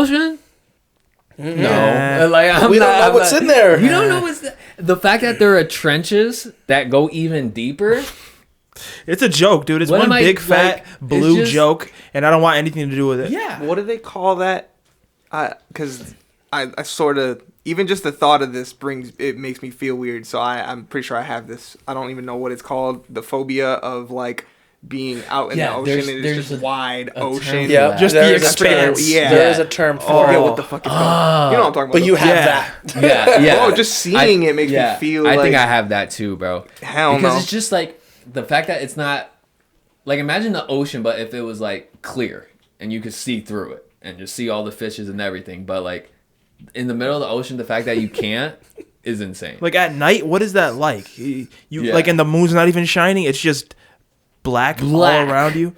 Yeah. No, like I'm we don't know I'm what's not- in there. You don't know what's the fact that there are trenches that go even deeper. It's a joke, dude. It's What one am I, big fat like, blue it's just- joke, and I don't want anything to do with it. Yeah, What do they call that? Because I sort of, even just the thought of this makes me feel weird. So I'm pretty sure I have this. I don't even know what it's called. The phobia of like being out in Yeah, the ocean there's- and it's there's just a wide term ocean. for Yeah, that. Just there the is a experience. term. Yeah. There is a term I for forget it. what the fuck it's called. You know what I'm talking about. But you have Yeah. that. yeah. Oh, just seeing it makes me feel I like think I have that too, bro. Hell because no. it's just like the fact that it's not like, imagine the ocean, but if it was like clear and you could see through it and just see all the fishes and everything, but like in the middle of the ocean, the fact that you can't is insane. Like at night, what is that like? You Yeah. like, and the moon's not even shining. It's just black all around you.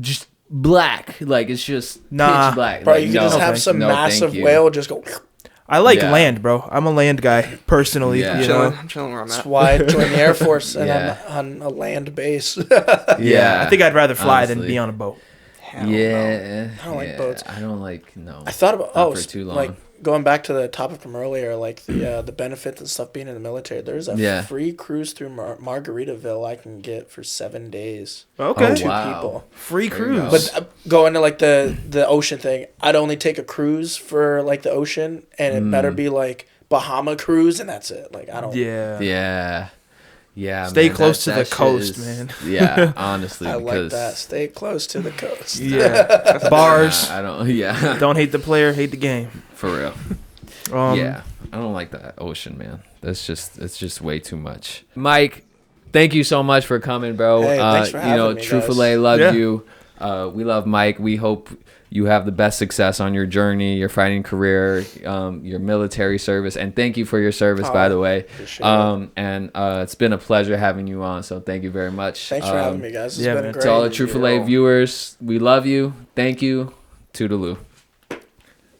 Just black, like it's just Nah. pitch black. Bro, Like, you can just no, have some no, thank massive you. whale just go. I like Yeah. land, bro. I'm a land guy personally. Yeah. You know? I'm chilling where I'm That's at. why I joined the Air Force and Yeah. I'm on a land base. Yeah, I think I'd rather fly than honestly. be on a boat. Hell no. Yeah, I don't like boats. I don't like no. I thought about Not for too long. like going back to the topic from earlier, like the benefits and stuff being in the military. There's a Yeah. free cruise through Margaritaville I can get for 7 days. Okay. Oh, Two wow. people. Free There you cruise. go. But going to like the ocean thing, I'd only take a cruise for like the ocean, and it better be like Bahama cruise, and that's it. Like I don't. yeah. Yeah, Stay man, close to the shit coast, man. Yeah, honestly, I because like that. Stay close to the coast. Yeah. Bars. I don't. Yeah, Don't hate the player, hate the game. for real. Yeah, I don't like that ocean, man. It's just way too much. Mike, thank you so much for coming, bro. Hey, thanks for having me, guys. Troofalay loves Yeah. you. We love Mike. We hope you have the best success on your journey, your fighting career, your military service, and thank you for your service, by the way. appreciate it. And it's been a pleasure having you on. So thank you very much. Thanks for having me, guys. It's yeah, been man. great. To all the Troofalay viewers, we love you. Thank you. Toodaloo.